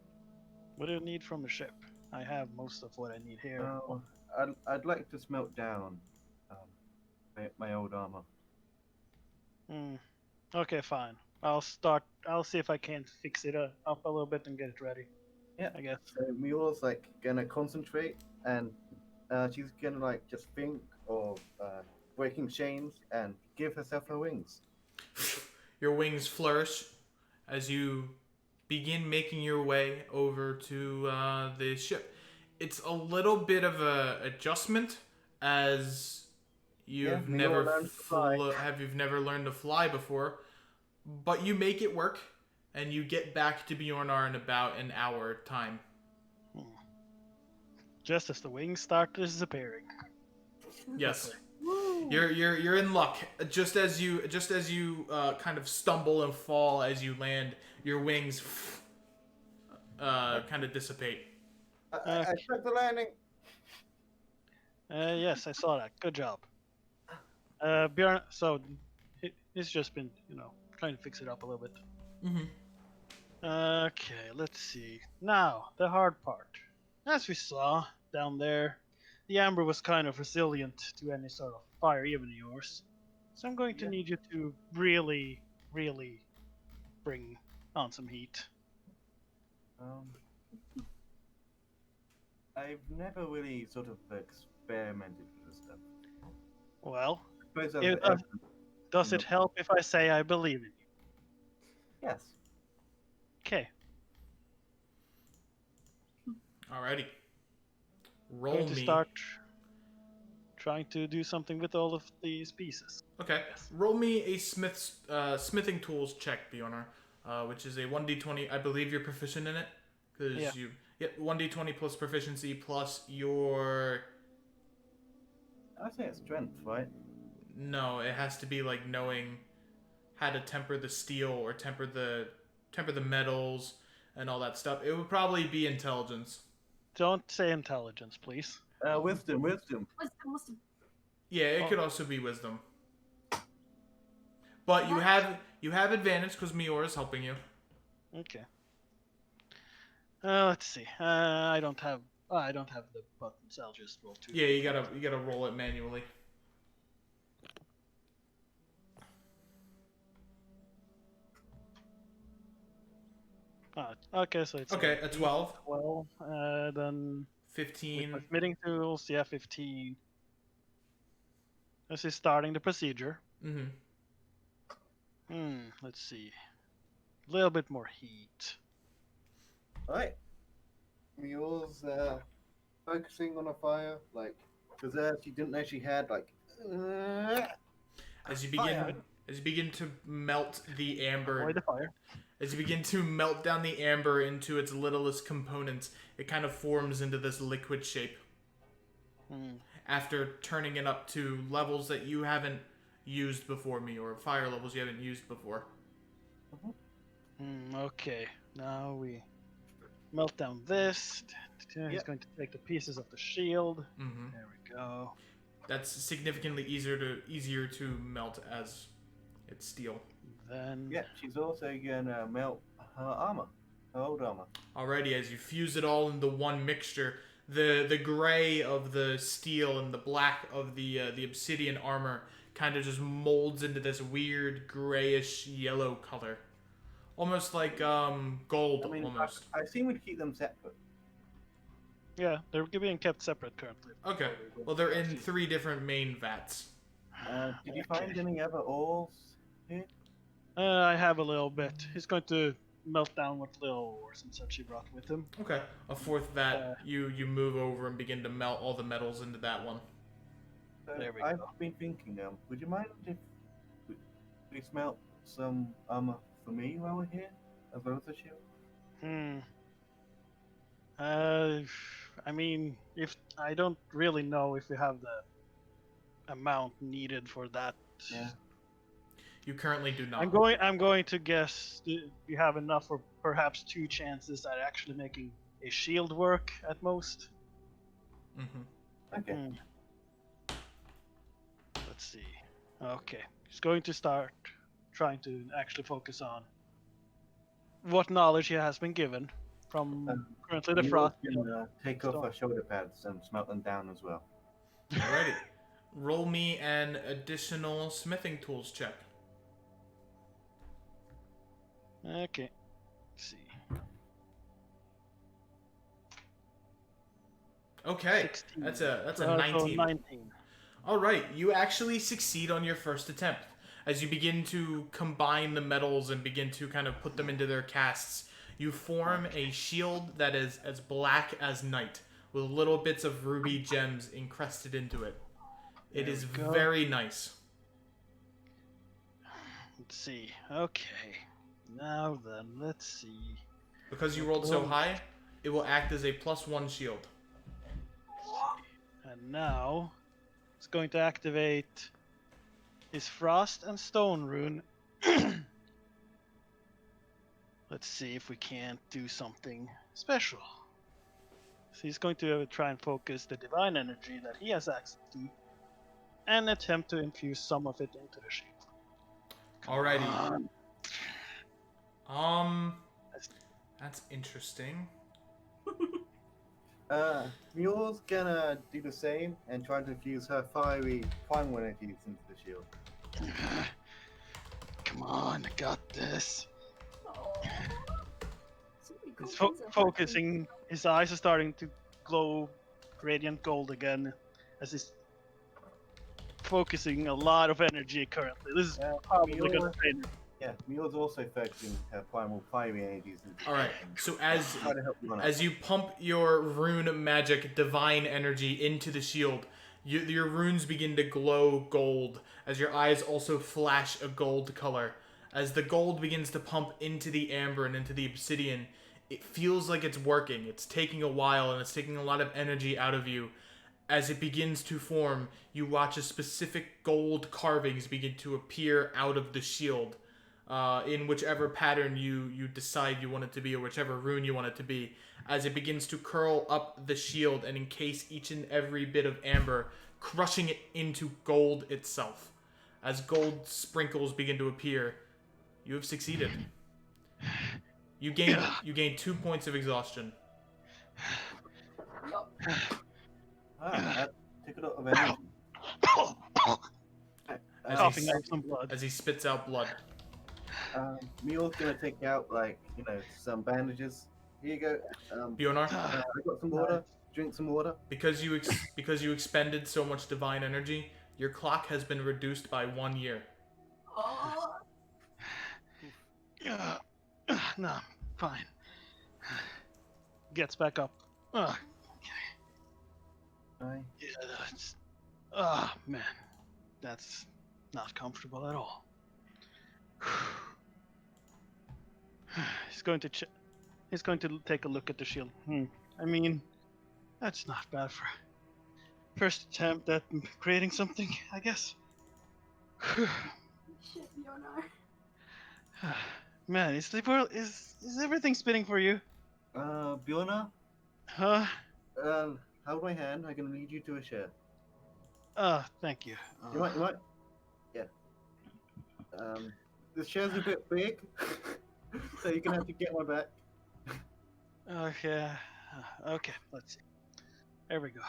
What do you need from the ship? I have most of what I need here. I'd like to smelt down my old armor. Okay, fine. I'll see if I can't fix it up a little bit and get it ready. Yeah, I guess. So Mule's like gonna concentrate, and she's gonna like just think of breaking chains and give herself her wings. Your wings flourish as you begin making your way over to the ship. It's a little bit of a adjustment as you've never you've never learned to fly before, but you make it work, and you get back to Bjornar in about an hour time. Just as the wings start disappearing. Yes. Woo. You're in luck. Just as you kind of stumble and fall as you land, your wings kind of dissipate. I took the landing. Yes, I saw that. Good job. Bjorn, so he's just been, trying to fix it up a little bit. Mm-hmm. Okay, let's see. Now, the hard part. As we saw down there, the amber was kind of resilient to any sort of fire, even yours. So I'm going to need you to really, really bring on some heat. I've never really sort of experimented with this stuff. Well, I suppose does it help if I say I believe in you? Yes. Okay. Alrighty. Roll Going to me. start trying to do something with all of these pieces. Okay. Roll me a smithing tools check, Bjornar, which is a 1d20. I believe you're proficient in it, because you 1d20 plus proficiency plus your. I say it's strength, right? No, it has to be like knowing how to temper the steel or temper the metals and all that stuff. It would probably be intelligence. Don't say intelligence, please. Wisdom. Wisdom. Yeah, it could also be wisdom. But you have advantage because Mior is helping you. Okay. Let's see. I don't have the buttons. I'll just roll 2. Yeah, you gotta roll it manually. Okay, so it's Okay, a 12. 12. Then 15. with my smithing tools, 15. This is starting the procedure. Mm-hmm. Let's see. A little bit more heat. Right. Mule's focusing on a fire, like, because she didn't know she had, like. As you begin to melt the amber. Avoid the fire. As you begin to melt down the amber into its littlest components, it kind of forms into this liquid shape. After turning it up to levels that you haven't used before, or fire levels you haven't used before. Okay, now we melt down this. He's going to take the pieces of the shield. Mm-hmm. There we go. That's significantly easier to melt as it's steel. Then She's also gonna melt her armor, her old armor. Alrighty, as you fuse it all into one mixture, the gray of the steel and the black of the obsidian armor kind of just molds into this weird grayish yellow color, almost like gold. I mean, almost. I assume we'd keep them separate. yeah, they're being kept separate currently. Okay, well they're in 3 different main vats. Did you Okay. find any other ores here? I have a little bit. He's going to melt down what little ores and such he brought with him. Okay, a fourth vat. You move over and begin to melt all the metals into that one. So There we I've go. been thinking, would you mind if we smelt some armor for me while we're here, as well as the shield? I mean, if I don't really know if we have the amount needed for that. Yeah. You currently do not. I'm going to guess you have enough for perhaps 2 chances at actually making a shield work at most. Mm-hmm. Okay. Let's see. Okay, he's going to start trying to actually focus on what knowledge he has been given from currently the You frost. can take off Stone. our shoulder pads and smelt them down as well. Alrighty. Roll me an additional smithing tools check. Okay. Let's see. Okay, 16. that's a So 19. 19. All right, you actually succeed on your first attempt. As you begin to combine the metals and begin to kind of put them into their casts, you form a shield that is as black as night, with little bits of ruby gems encrusted into it. It There is we go. very nice. Let's see. Okay. Now then, let's see. Because you rolled so high, it will act as a +1 shield. And now it's going to activate his frost and stone rune. Let's see if we can't do something special. So he's going to try and focus the divine energy that he has access to and attempt to infuse some of it into the shield. Alrighty. That's interesting. Mule's gonna do the same and try to fuse her fiery primal energies into the shield. Come on, I got this. Oh. He's focusing. His eyes are starting to glow radiant gold again as he's focusing a lot of energy currently. This is probably going to drain him. Yeah, Mule's also focusing her primal fiery energies into the Alright, shield. so as you pump your rune magic divine energy into the shield, your runes begin to glow gold as your eyes also flash a gold color. As the gold begins to pump into the amber and into the obsidian, it feels like it's working. It's taking a while and it's taking a lot of energy out of you. As it begins to form, you watch a specific gold carvings begin to appear out of the shield. In whichever pattern you decide you want it to be, or whichever rune you want it to be, as it begins to curl up the shield and encase each and every bit of amber, crushing it into gold itself. As gold sprinkles begin to appear, you have succeeded. You gain 2 points of exhaustion. That took a lot of energy. Coughing out some blood. As he spits out blood. Mule's gonna take out some bandages. Here you go. Bjornar, I got some water. Drink some water. because you expended so much divine energy, your clock has been reduced by 1 year. Oh. No, fine. Gets back up. Aye. Yeah, that's. Man, that's not comfortable at all. He's going to take a look at the shield. I mean, that's not bad for first attempt at creating something, I guess. Shit, Bjornar. Man, is everything spinning for you? Bjornar, Huh? hold my hand. I'm gonna lead you to a chair. Thank you. You might. Yeah. The chair's a bit big, so you're gonna have to get my back. Okay. Okay, let's see. There we go.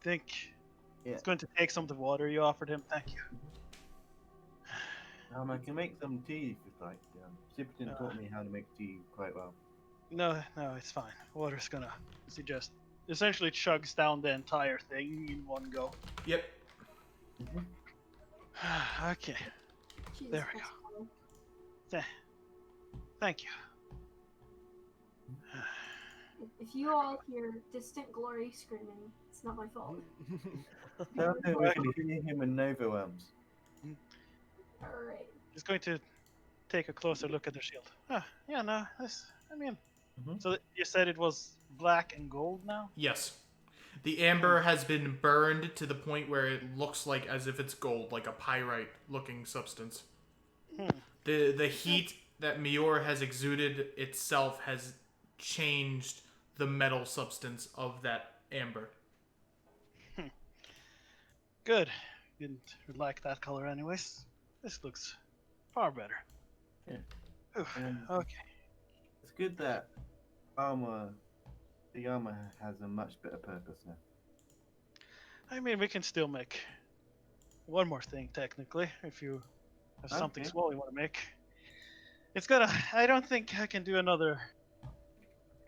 Think Yeah. it's going to take some of the water you offered him. Thank you. I can make some tea if you'd like. Sipton taught me how to make tea quite well. No, it's fine. Water's gonna. He just essentially chugs down the entire thing in one go. Yep. Okay. Jesus There we Christ, go. Colin. Thank you. If you all hear distant glory screaming, it's not my fault. Tell him we can hear him in Nova Worms. Alright. He's going to take a closer look at the shield. Yeah, no, I mean, Mhm. so you said it was black and gold now? Yes. The amber has been burned to the point where it looks like as if it's gold, like a pyrite looking substance. The heat that Mior has exuded itself has changed the metal substance of that amber. Good. Didn't like that color anyways. This looks far better. Yeah. Ooh, okay. It's good that the armor has a much better purpose now. I mean, we can still make one more thing, technically, if you have something Okay. small you want to make. It's gonna. I don't think I can do another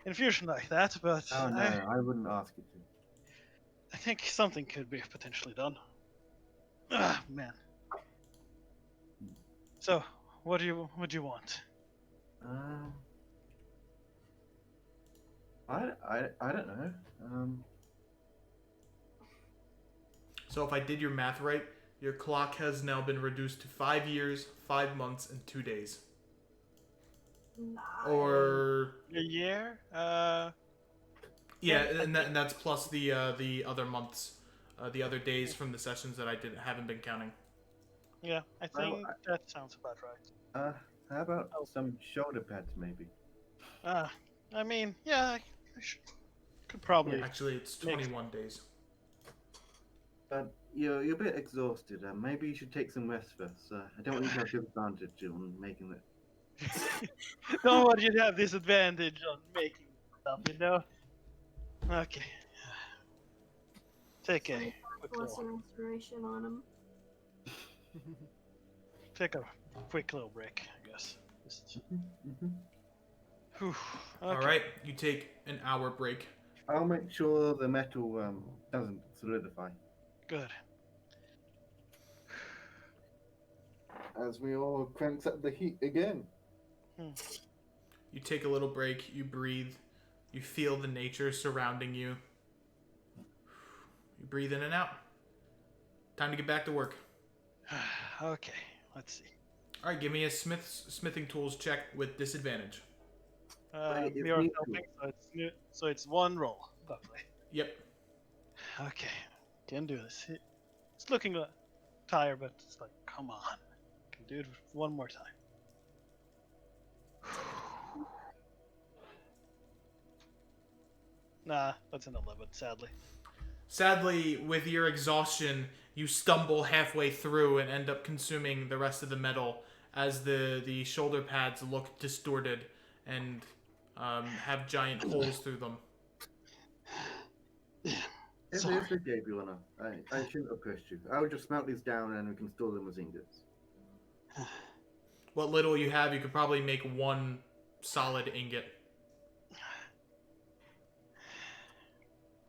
infusion like that, but Oh no, I wouldn't ask you to. I think something could be potentially done. Ah, man. So, what do you want? I don't know. So if I did your math right, your clock has now been reduced to 5 years, 5 months, and 2 days. Nice. Or A year? yeah, and that's plus the other months, the other days from the sessions that I haven't been counting. Yeah, I Well, think that sounds about right. How about some shoulder pads maybe? I mean, yeah, could probably. Actually, it's 21 days. But you're a bit exhausted. Maybe you should take some rest first. I don't want you to have disadvantage on making it. Don't want you to have disadvantage on making stuff, you know? Okay. Take a quick Lesser little, inspiration on him. take a quick little break, I guess. Just, Mhm. whew, okay. All right, you take an hour break. I'll make sure the metal doesn't solidify. Good. As we all cranks up the heat again. You take a little break, you breathe, you feel the nature surrounding you. You breathe in and out. Time to get back to work. Okay, let's see. All right, give me a smithing tools check with disadvantage. Wait, it's Mirror me helping, so it's one roll. Lovely. Yep. Okay, can do this. It's looking tired, but it's like, come on. Can do it one more time. Nah, that's an 11, sadly. Sadly, with your exhaustion, you stumble halfway through and end up consuming the rest of the metal as the shoulder pads look distorted and have giant holes through them. It's Sorry. okay, Bjorna. I shouldn't have pushed you. I'll just melt these down and we can store them as ingots. What little you have, you could probably make one solid ingot.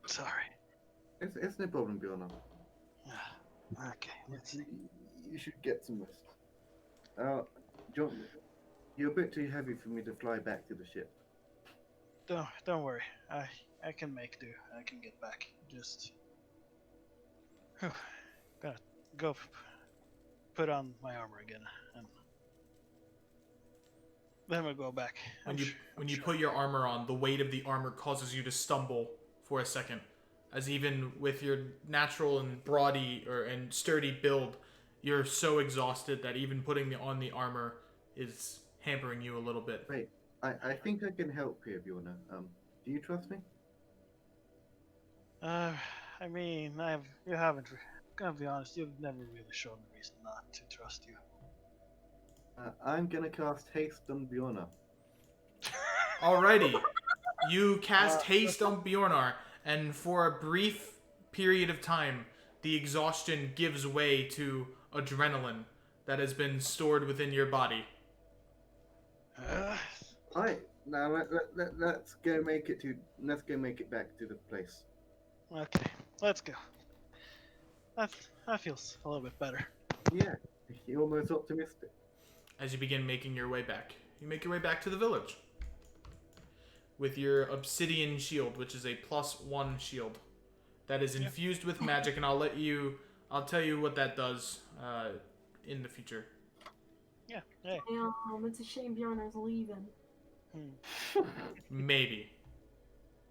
Sorry. It's no problem, Bjorna. Okay, let's see. You should get some rest. John, you're a bit too heavy for me to fly back to the ship. Don't worry. I can make do. I can get back. Just gotta go put on my armor again, and then we'll go back. When you put your armor on, the weight of the armor causes you to stumble for a second, as even with your natural and and sturdy build, you're so exhausted that even putting on the armor is hampering you a little bit. Wait, I think I can help here, Bjorna. Do you trust me? I mean, you haven't. Gonna be honest, you've never really shown a reason not to trust you. I'm gonna cast haste on Bjorna. Alrighty, you cast haste on Bjornar, and for a brief period of time, the exhaustion gives way to adrenaline that has been stored within your body. Alright, now let's go make it back to the place. Okay, let's go. That feels a little bit better. Yeah, you're almost optimistic. As you begin making your way back, you make your way back to the village with your obsidian shield, which is a +1 shield that is Yeah. infused with magic, and I'll tell you what that does in the future. Yeah. Hey. It's a shame Bjorn's leaving. Hmm. Maybe.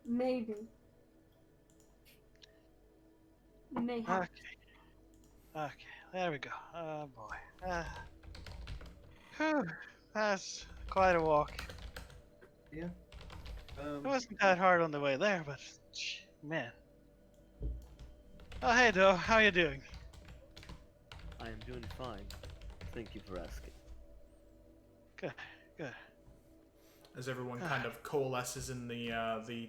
Maybe. Mayhap. Okay. Okay. There we go. Oh boy. Whew. That's quite a walk. Yeah. It wasn't that hard on the way there, but man. Oh hey Doe, how you doing? I am doing fine. Thank you for asking. Good. Good. As everyone kind of coalesces in the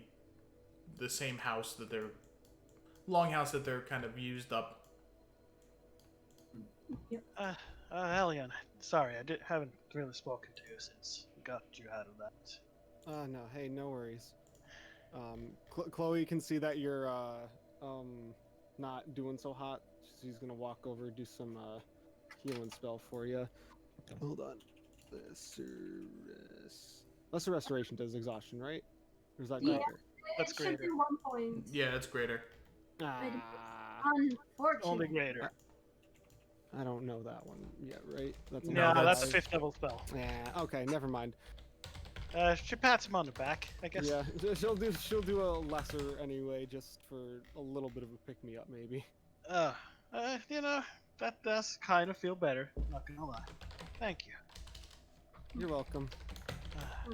same house that they're longhouse that they're kind of used up. Elian, sorry, haven't really spoken to you since we got you out of that. No, hey, no worries. Chloe can see that you're not doing so hot. She's gonna walk over, do some healing spell for you. Hold on. Lesser restoration does exhaustion, right? Or is that Yeah. greater? That's It should greater. be 1 point. Yeah, it's greater. Ah, Unfortunately. Only greater. I don't know that one yet, right? That's No, No, that's a that's- 5th level spell. Yeah. Okay, never mind. She pats him on the back, I guess. Yeah, she'll do a lesser anyway, just for a little bit of a pick me up, maybe. You know, that does kind of feel better. Not gonna lie. Thank you. You're welcome.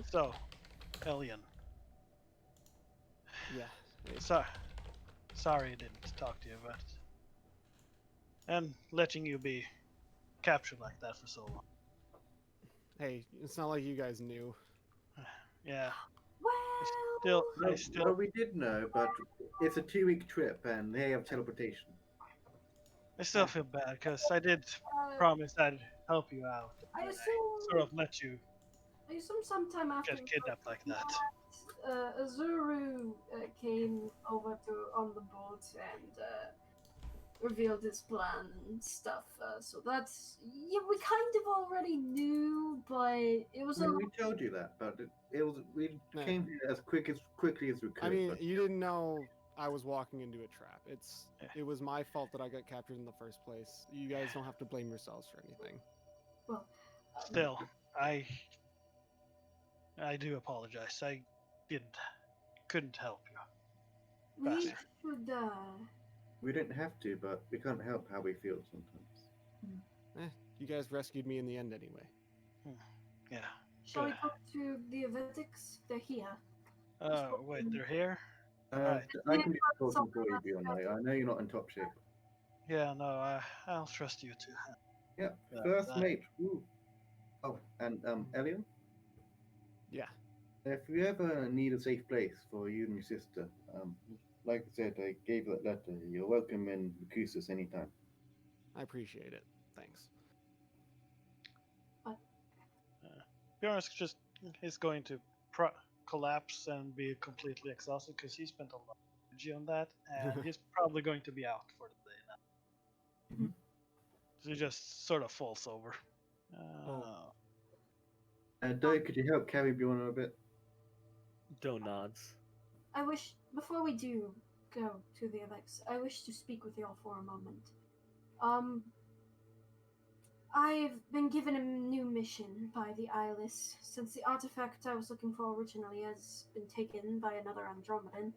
So, Elian. Yeah. Hey, Sorry I didn't talk to you about it. And letting you be captured like that for so long. hey, it's not like you guys knew. Yeah. Well, I still. Well, we did know, but it's a 2-week trip, and they have teleportation. I still feel bad because I did uh, promise I'd help you out. I and assume, sort of let you I assume sometime after get kidnapped like that. Azuru came over on the boat and revealed his plan and stuff. So that's we kind of already knew, but it was I a mean, we told you that, but it was we Yeah. came here as quickly as we could. I mean, but you didn't know I was walking into a trap. Yeah. It was my fault that I got captured in the first place. You guys don't have to blame yourselves for anything. well. Still, I do apologize. I couldn't help you. We Bastard. should. we didn't have to, but we can't help how we feel sometimes. You guys rescued me in the end anyway. Yeah. Shall we Good. talk to the Avetics? They're here. Wait, they're here? I Yeah, can be but talking for you, something Bjorn. I know you're not in top shape. Yeah, no, I'll trust you too. Yeah, Yeah, first that- mate. Ooh. Oh, and Elian, Yeah. if you ever need a safe place for you and your sister, like I said, I gave that letter. You're welcome in Lucusus anytime. I appreciate it. Thanks. Bjorn's just is going to collapse and be completely exhausted because he spent a lot of energy on that, and he's probably going to be out for the day now. Mhm. So he just sort of falls over. Doe, could you help carry Bjorn a bit? Doe nods. I wish, before we do go to the Avex, I wish to speak with y'all for a moment. I've been given a new mission by the Eyeless, since the artifact I was looking for originally has been taken by another Andromedan.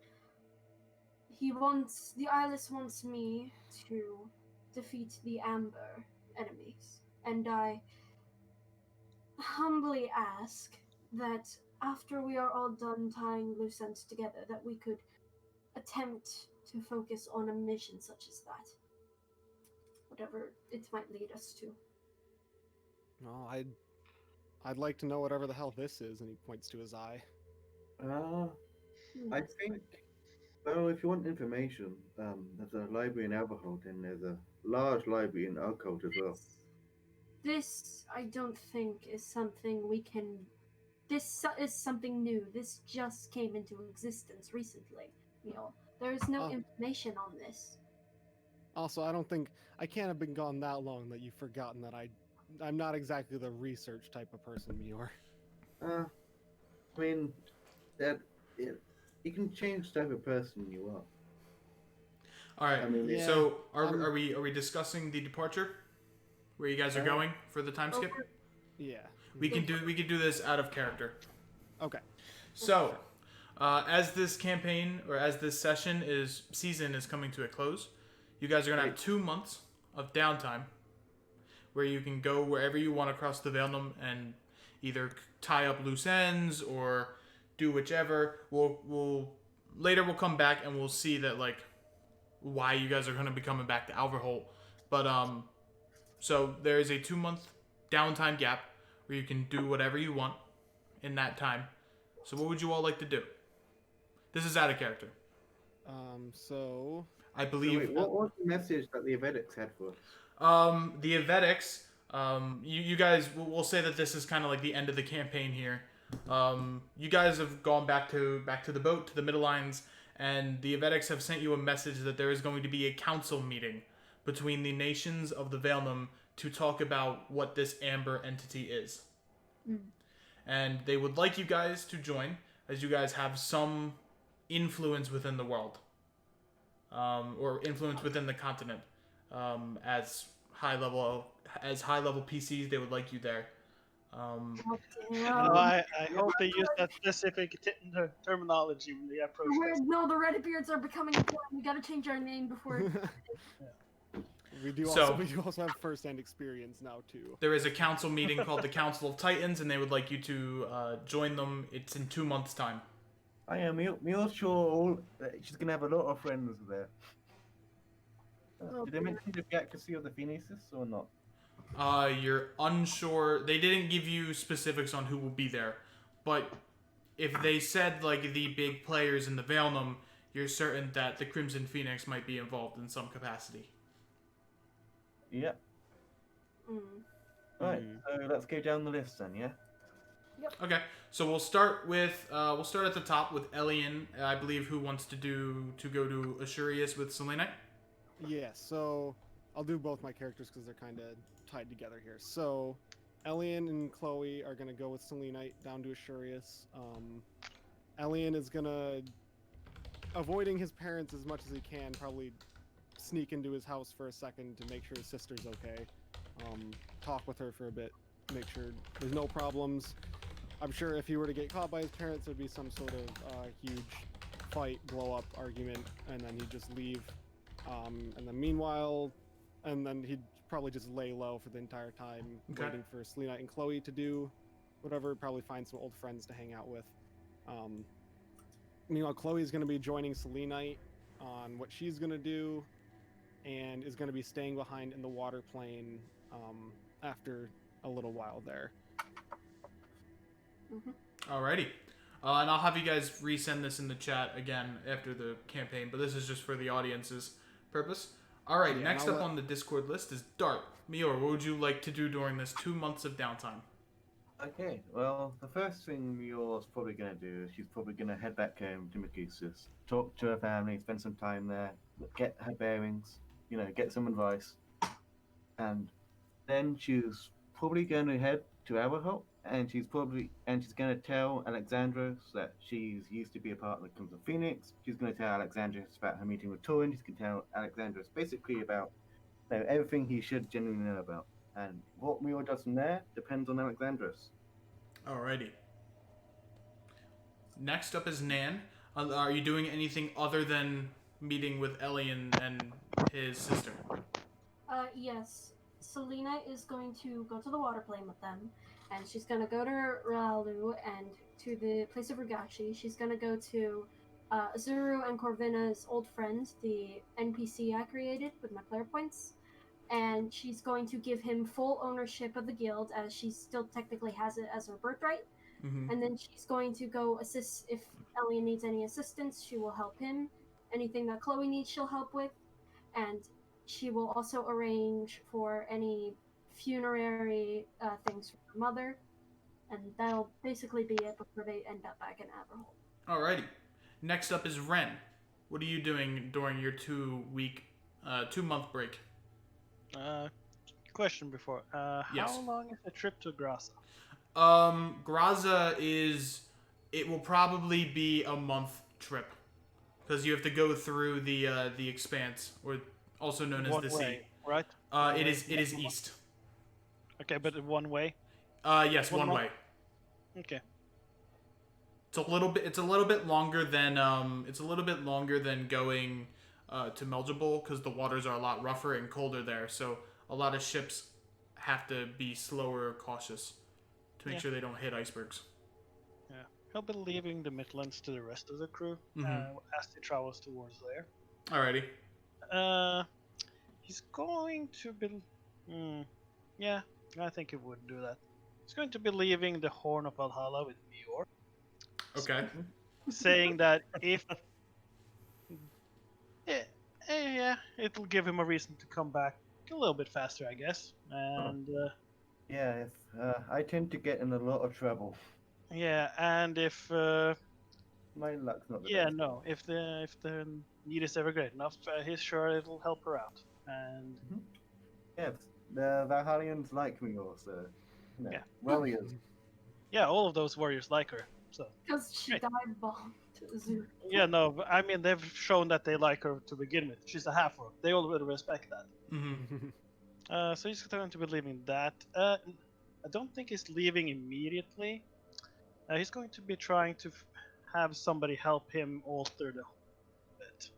The Eyeless wants me to defeat the Amber enemies, and I humbly ask that after we are all done tying loose ends together, that we could attempt to focus on a mission such as that. Whatever it might lead us to. No, I'd like to know whatever the hell this is, and he points to his eye. I think. Well, if you want information, there's a library in Alberhold, and there's a large library in Urkult as well. This, I don't think, is something we can. This is something new. This just came into existence recently. There is no Oh. information on this. Also, I don't think I can't have been gone that long that you've forgotten that I'm not exactly the research type of person you are. Uh, I mean, that it, you can change the type of person you are. All right. I mean, Yeah, So I'm. are we discussing the departure? Where you guys are Uh, going for the time skip? Over. Yeah. We Mhm. can do this out of character. Okay. So, Sure. as this campaign or as this season is coming to a close, you guys are gonna have Right. 2 months of downtime where you can go wherever you want across the Veilnum and either tie up loose ends or do whichever. We'll later we'll come back and we'll see that like why you guys are gonna be coming back to Alverholt. But so there is a 2 month downtime gap where you can do whatever you want in that time. So what would you all like to do? This is out of character. So I So believe wait, what was the message that the Avedics had for us? the Avetics, you guys, we'll say that this is kind of like the end of the campaign here. You guys have gone back to the boat, to the middle lines, and the Avetics have sent you a message that there is going to be a council meeting between the nations of the Veilnum to talk about what this amber entity is. Mm. And they would like you guys to join, as you guys have some influence within the world, or influence within the continent. As high level PCs, they would like you there. Oh, You damn. know, I hope they use that specific terminology when they approach us. No, the Redbeards are becoming important. We gotta change our name before. we do So- also have first-hand experience now too. There is a council meeting called the Council of Titans, and they would like you to join them. It's in 2 months' time. I am Mule sure she's gonna have a lot of friends there. Oh, Did they mention the accuracy of the Phoenixes or not? You're unsure. They didn't give you specifics on who will be there, but if they said like the big players in the Veilnum, you're certain that the Crimson Phoenix might be involved in some capacity. Yeah. Mm. Right. So let's go down the list then. Yeah. Okay, so we'll start at the top with Elian, I believe, who wants to go to Ashurius with Selenite. Yeah, so I'll do both my characters because they're kind of tied together here. So, Elian and Chloe are going to go with Selenite down to Ashurius. Elian is going to, avoiding his parents as much as he can, probably sneak into his house for a second to make sure his sister's okay. Talk with her for a bit, make sure there's no problems. I'm sure if he were to get caught by his parents, there'd be some sort of huge fight, blow up argument, and then he'd just leave. And then meanwhile, and then he'd probably just lay low for the entire time, Okay. waiting for Selenite and Chloe to do whatever, probably find some old friends to hang out with. Meanwhile, Chloe's going to be joining Selenite on what she's going to do, and is going to be staying behind in the water plane after a little while there. Alrighty. And I'll have you guys resend this in the chat again after the campaign, but this is just for the audience's purpose. Alright, Yeah, next I'll up let- on the Discord list is Dart. Mior, what would you like to do during this 2 months of downtime? Okay. Well, the first thing Mule's probably gonna do is she's probably gonna head back home to Macusus, talk to her family, spend some time there, get her bearings, get some advice, and then she's probably going to head to Aberholt, and she's going to tell Alexandros that she's used to be a part of the Crimson Phoenix. She's going to tell Alexandros about her meeting with Torin. She's going to tell Alexandros basically about everything he should genuinely know about. And what Mio does from there depends on Alexandros. Alrighty. Next up is Nan. Are you doing anything other than meeting with Ellie and his sister? Yes. Selena is going to go to the water plane with them, and she's gonna go to Ralu and to the place of Rugashi. She's gonna go to Azuru and Corvina's old friend, the NPC I created with my player points, and she's going to give him full ownership of the guild, as she still technically has it as her birthright. Mm-hmm. And then she's going to go assist if Elliot needs any assistance. She will help him. Anything that Chloe needs, she'll help with, and she will also arrange for any funerary things for her mother, and that'll basically be it before they end up back in Aberhold. Alrighty. Next up is Ren. What are you doing during your 2 week 2-month break. Question before. Yes. How long is the trip to Grasa? Graza it will probably be a month trip because you have to go through the expanse, or also known as One the way, sea. right? It is east. Okay, but one way. Yes, one month? way. Okay. It's a little bit longer than going to Melgibel because the waters are a lot rougher and colder there. So a lot of ships have to be slower, cautious to make Yeah. sure they don't hit icebergs. Yeah. He'll be leaving the Midlands to the rest of the crew Mhm. as he travels towards there. Alrighty. He's going to be. Yeah, I think he would do that. He's going to be leaving the Horn of Valhalla with Bjorn, Okay. saying that if. Yeah, it'll give him a reason to come back a little bit faster, I guess. And Yeah, I tend to get in a lot of trouble. yeah, and if My luck's not the yeah, best. no, if the need is ever great enough, he's sure it'll help her out. And Yes, the Valhallians like me also. You know, Yeah. warriors. yeah, all of those warriors like her. So Because she Great. dive bombed Zurich. yeah, no, but I mean they've shown that they like her to begin with. She's a half orc. They already respect that. Mm-hmm. So he's going to be leaving that. I don't think he's leaving immediately. He's going to be trying to have somebody help him alter the bit.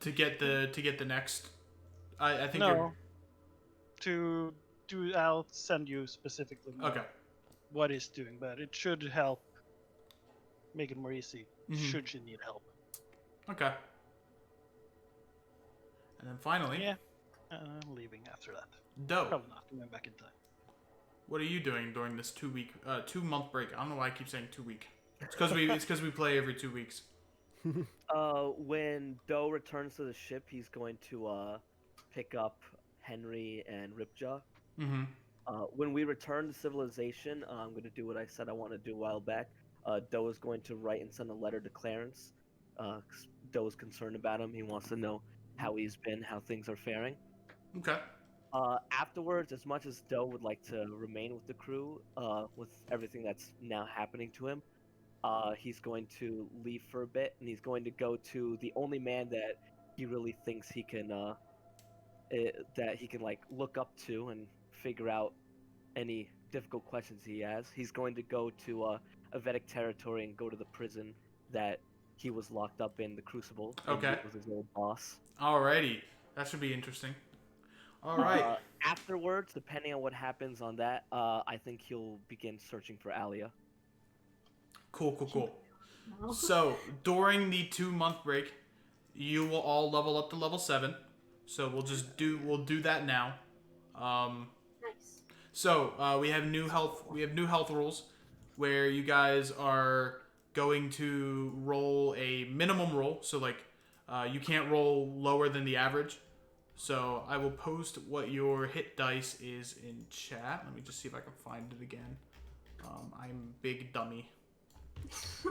To get the next. I think No, I'll send you specifically you're okay. what he's doing, but it should help make it more easy. Mhm. Should she need help? Okay. And then finally, Yeah, I'm leaving after that. Doe. Probably not coming back in time. What are you doing during this 2-month break? I don't know why I keep saying 2 week. It's because we play every 2 weeks. When Doe returns to the ship, he's going to pick up Henry and Ripjaw. Mm-hmm. When we return to civilization, I'm going to do what I said I want to do a while back. Doe is going to write and send a letter to Clarence. Doe is concerned about him. He wants to know how he's been, how things are faring. Okay. Afterwards, as much as Doe would like to remain with the crew, with everything that's now happening to him, he's going to leave for a bit, and he's going to go to the only man that he really thinks he can like look up to and figure out any difficult questions he has. He's going to go to a Vedic territory and go to the prison that he was locked up in, the Crucible. Okay. With his old boss. Alrighty. That should be interesting. All right. Afterwards, depending on what happens on that, I think he'll begin searching for Alia. Cool. No. So during the 2-month break, you will all level up to level 7. So we'll do that now. Nice. So we have new health rules where you guys are going to roll a minimum roll. So like you can't roll lower than the average. So I will post what your hit dice is in chat. Let me just see if I can find it again. I'm big dummy.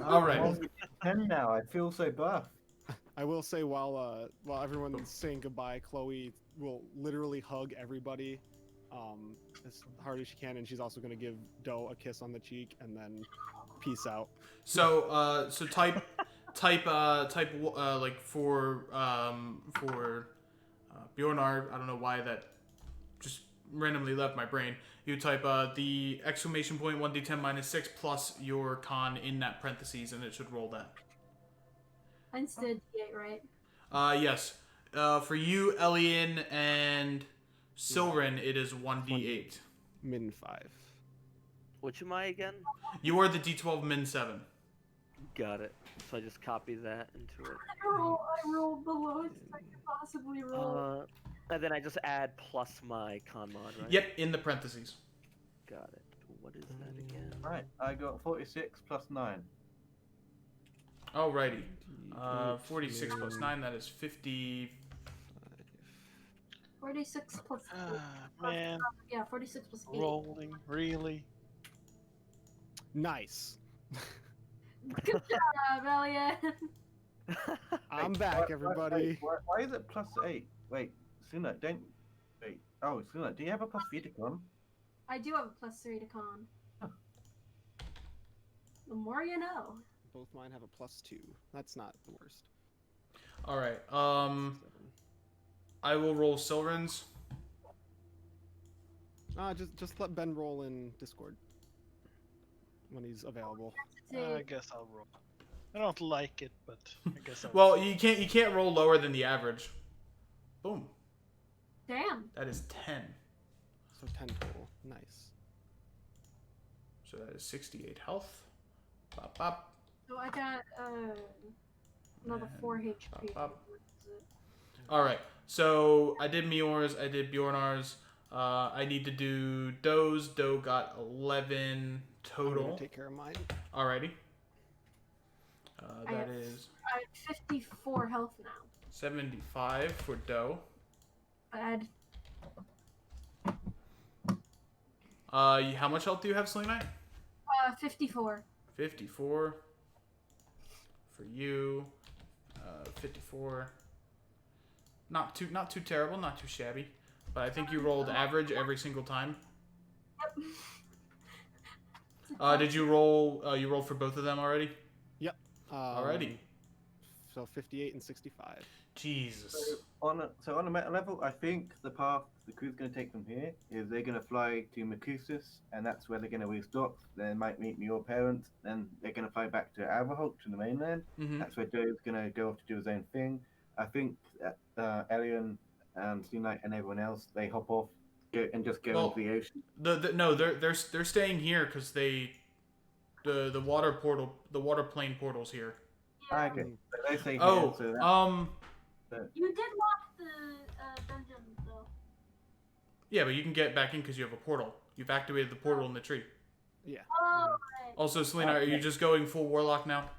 All right. I'm 10 now. I feel so buff. I will say while everyone's saying goodbye, Chloe will literally hug everybody as hard as she can, and she's also going to give Doe a kiss on the cheek and then peace out. So type like for Bjornar. I don't know why that just randomly left my brain. You type the exclamation point 1d10 minus 6 plus your con in that parentheses, and it should roll that. Mine's the D8, right? Yes. For you, Elian, and Silren, it is 1d8. Min 5. Which am I again? You are the d12 min 7. Got it. So I just copy that into it. I rolled the lowest I could possibly roll. And then I just add plus my con mod, right? Yep, in the parentheses. Got it. What is that again? Right, I got 46 plus 9. Alrighty. 46 plus 9, that is 50. 46 plus 8. Man, Yeah, 46 plus 8. rolling really. Nice. Good job, Elliot. I'm back, everybody. Why is it +8? Wait, Suna, don't. Wait. Oh, Suna, do you have a +3 to con? I do have a +3 to con. Huh. The more you know. Both mine have a +2. That's not the worst. All right. 7. I will roll Silrins. Just let Ben roll in Discord when he's available. I guess I'll roll. I don't like it, but I guess I'll. Well, you can't roll lower than the average. Boom. Damn. That is 10. So 10 total. Nice. So that is 68 health. Bop bop. So I got another And 4 HP. bop. All right. So I did Mior's. I did Bjornar's. I need to do Doe's. Doe got 11 I'm total. gonna take care of mine. Alrighty. That have- is I have 54 health now. 75 for Doe. Bad. How much health do you have, Selena? 54. 54 for you. 54. Not too terrible, not too shabby. But I think you rolled average every single time. Yep. Did you roll? You rolled for both of them already? Alrighty. So 58 and 65. Jesus. So on a meta level, I think the path the crew's going to take from here is they're going to fly to Macusis, and that's where they're going to restock. They might meet your parents, then they're going to fly back to Aberholt, to the mainland. Mm-hmm. That's where Joe's going to go off to do his own thing. I think Elian and Sea Knight and everyone else, they hop off and just go into the ocean. No, they're staying here because the water plane portal's here. Yeah. Okay, so they stay here. Oh, So that, You did lock the dungeon though. yeah, but you can get back in because you have a portal. You've activated the portal in the tree. Yeah. Oh, right. Also, Selena, are you just going full warlock now?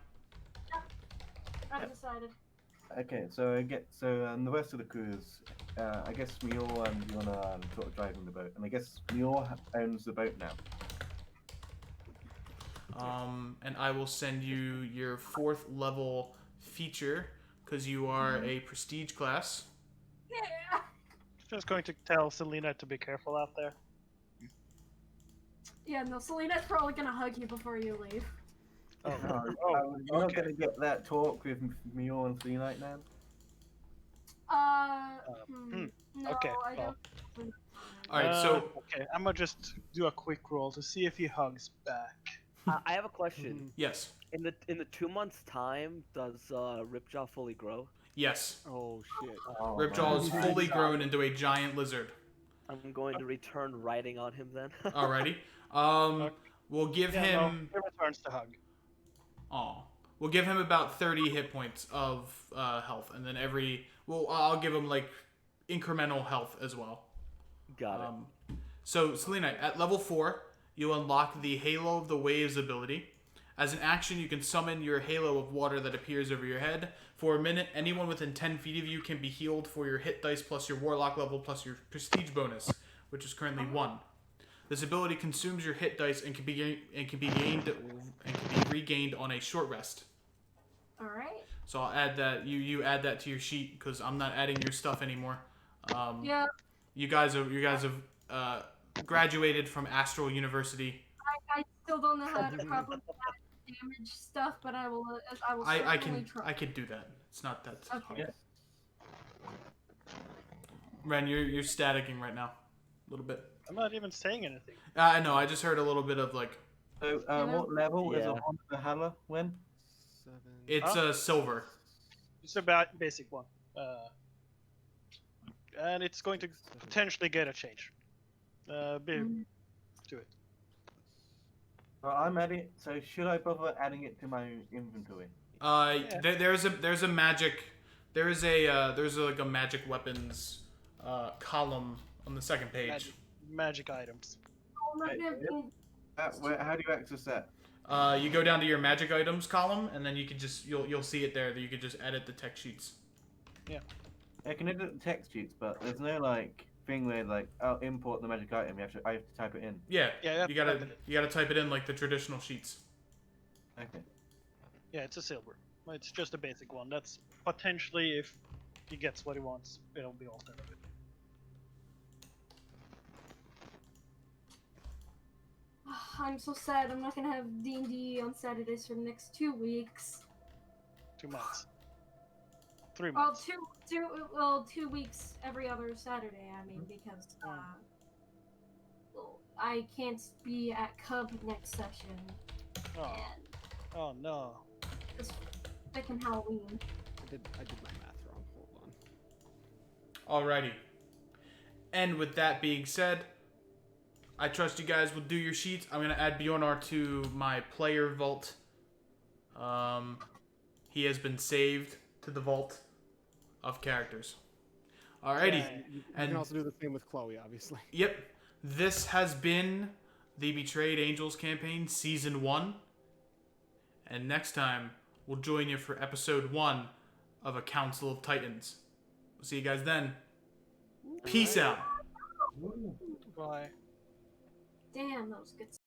I've decided. okay, so the rest of the crews, I guess Mior and Yona are sort of driving the boat, and I guess Mior owns the boat now. And I will send you your 4th level feature because you are a prestige class. Yeah. Just going to tell Selena to be careful out there. Yeah, no, Selena's probably gonna hug you before you leave. Oh, You're not okay. going to get that talk with Mior and Sea Knight now? No, okay, I well. don't. All right, so Okay, I'm gonna just do a quick roll to see if he hugs back. I have a question. yes, In the 2 months time, does Ripjaw fully grow? yes. Oh shit. Oh, Ripjaw is man. fully grown into a giant lizard. I'm going to return riding on him then. Alrighty. We'll give him. He returns to hug. We'll give him about 30 hit points of health, and then I'll give him like incremental health as well. Got it. So Selena, at level 4, you unlock the Halo of the Waves ability. As an action, you can summon your halo of water that appears over your head. For a minute, anyone within 10 feet of you can be healed for your hit dice plus your warlock level plus your prestige bonus, which is currently 1. This ability consumes your hit dice and can be regained on a short rest. All right. So I'll add that. You add that to your sheet because I'm not adding your stuff anymore. Yeah. You guys have graduated from Astral University. I still don't know how to properly damage stuff, but I will. I certainly can try. I can do that. It's not that hard. Okay. Ren, you're staticking right now, a little bit. I'm not even saying anything. I know. I just heard a little bit of like So, what level is a Yeah. Honda Halla when? 7. it's a silver. It's about basic one. And it's going to potentially get a change. Mm. To it. Well, I'm adding. So, should I bother adding it to my inventory? There's a magic. There's like a magic weapons column on the second page. Magic items. Oh, my Hey, goodness. How do you access that? You go down to your magic items column, and then you can you'll see it there. That you can just edit the text sheets. I can edit the text sheets, but there's no like thing where like I'll import the magic item. I have to type it in. Yeah, Yeah, you gotta type it in like the traditional sheets. Okay. Yeah, it's a silver. It's just a basic one. That's potentially, if he gets what he wants, it'll be all set of it. I'm so sad. I'm not gonna have D&D on Saturdays for the next 2 weeks. 2 months. 3 Well, months. 2 weeks every other Saturday. I mean, because well, I can't be at Cub next session, Oh. and Oh no. it's freaking Halloween. I did my math wrong. Hold on. Alrighty. And with that being said, I trust you guys will do your sheets. I'm gonna add Bjornar to my player vault. He has been saved to the vault of characters. Alrighty. Okay. You And can also do the same with Chloe, obviously. yep, this has been the Betrayed Angels campaign, Season 1. And next time, we'll join you for Episode 1 of A Council of Titans. We'll see you guys then. Peace out. Bye. Damn, that was good.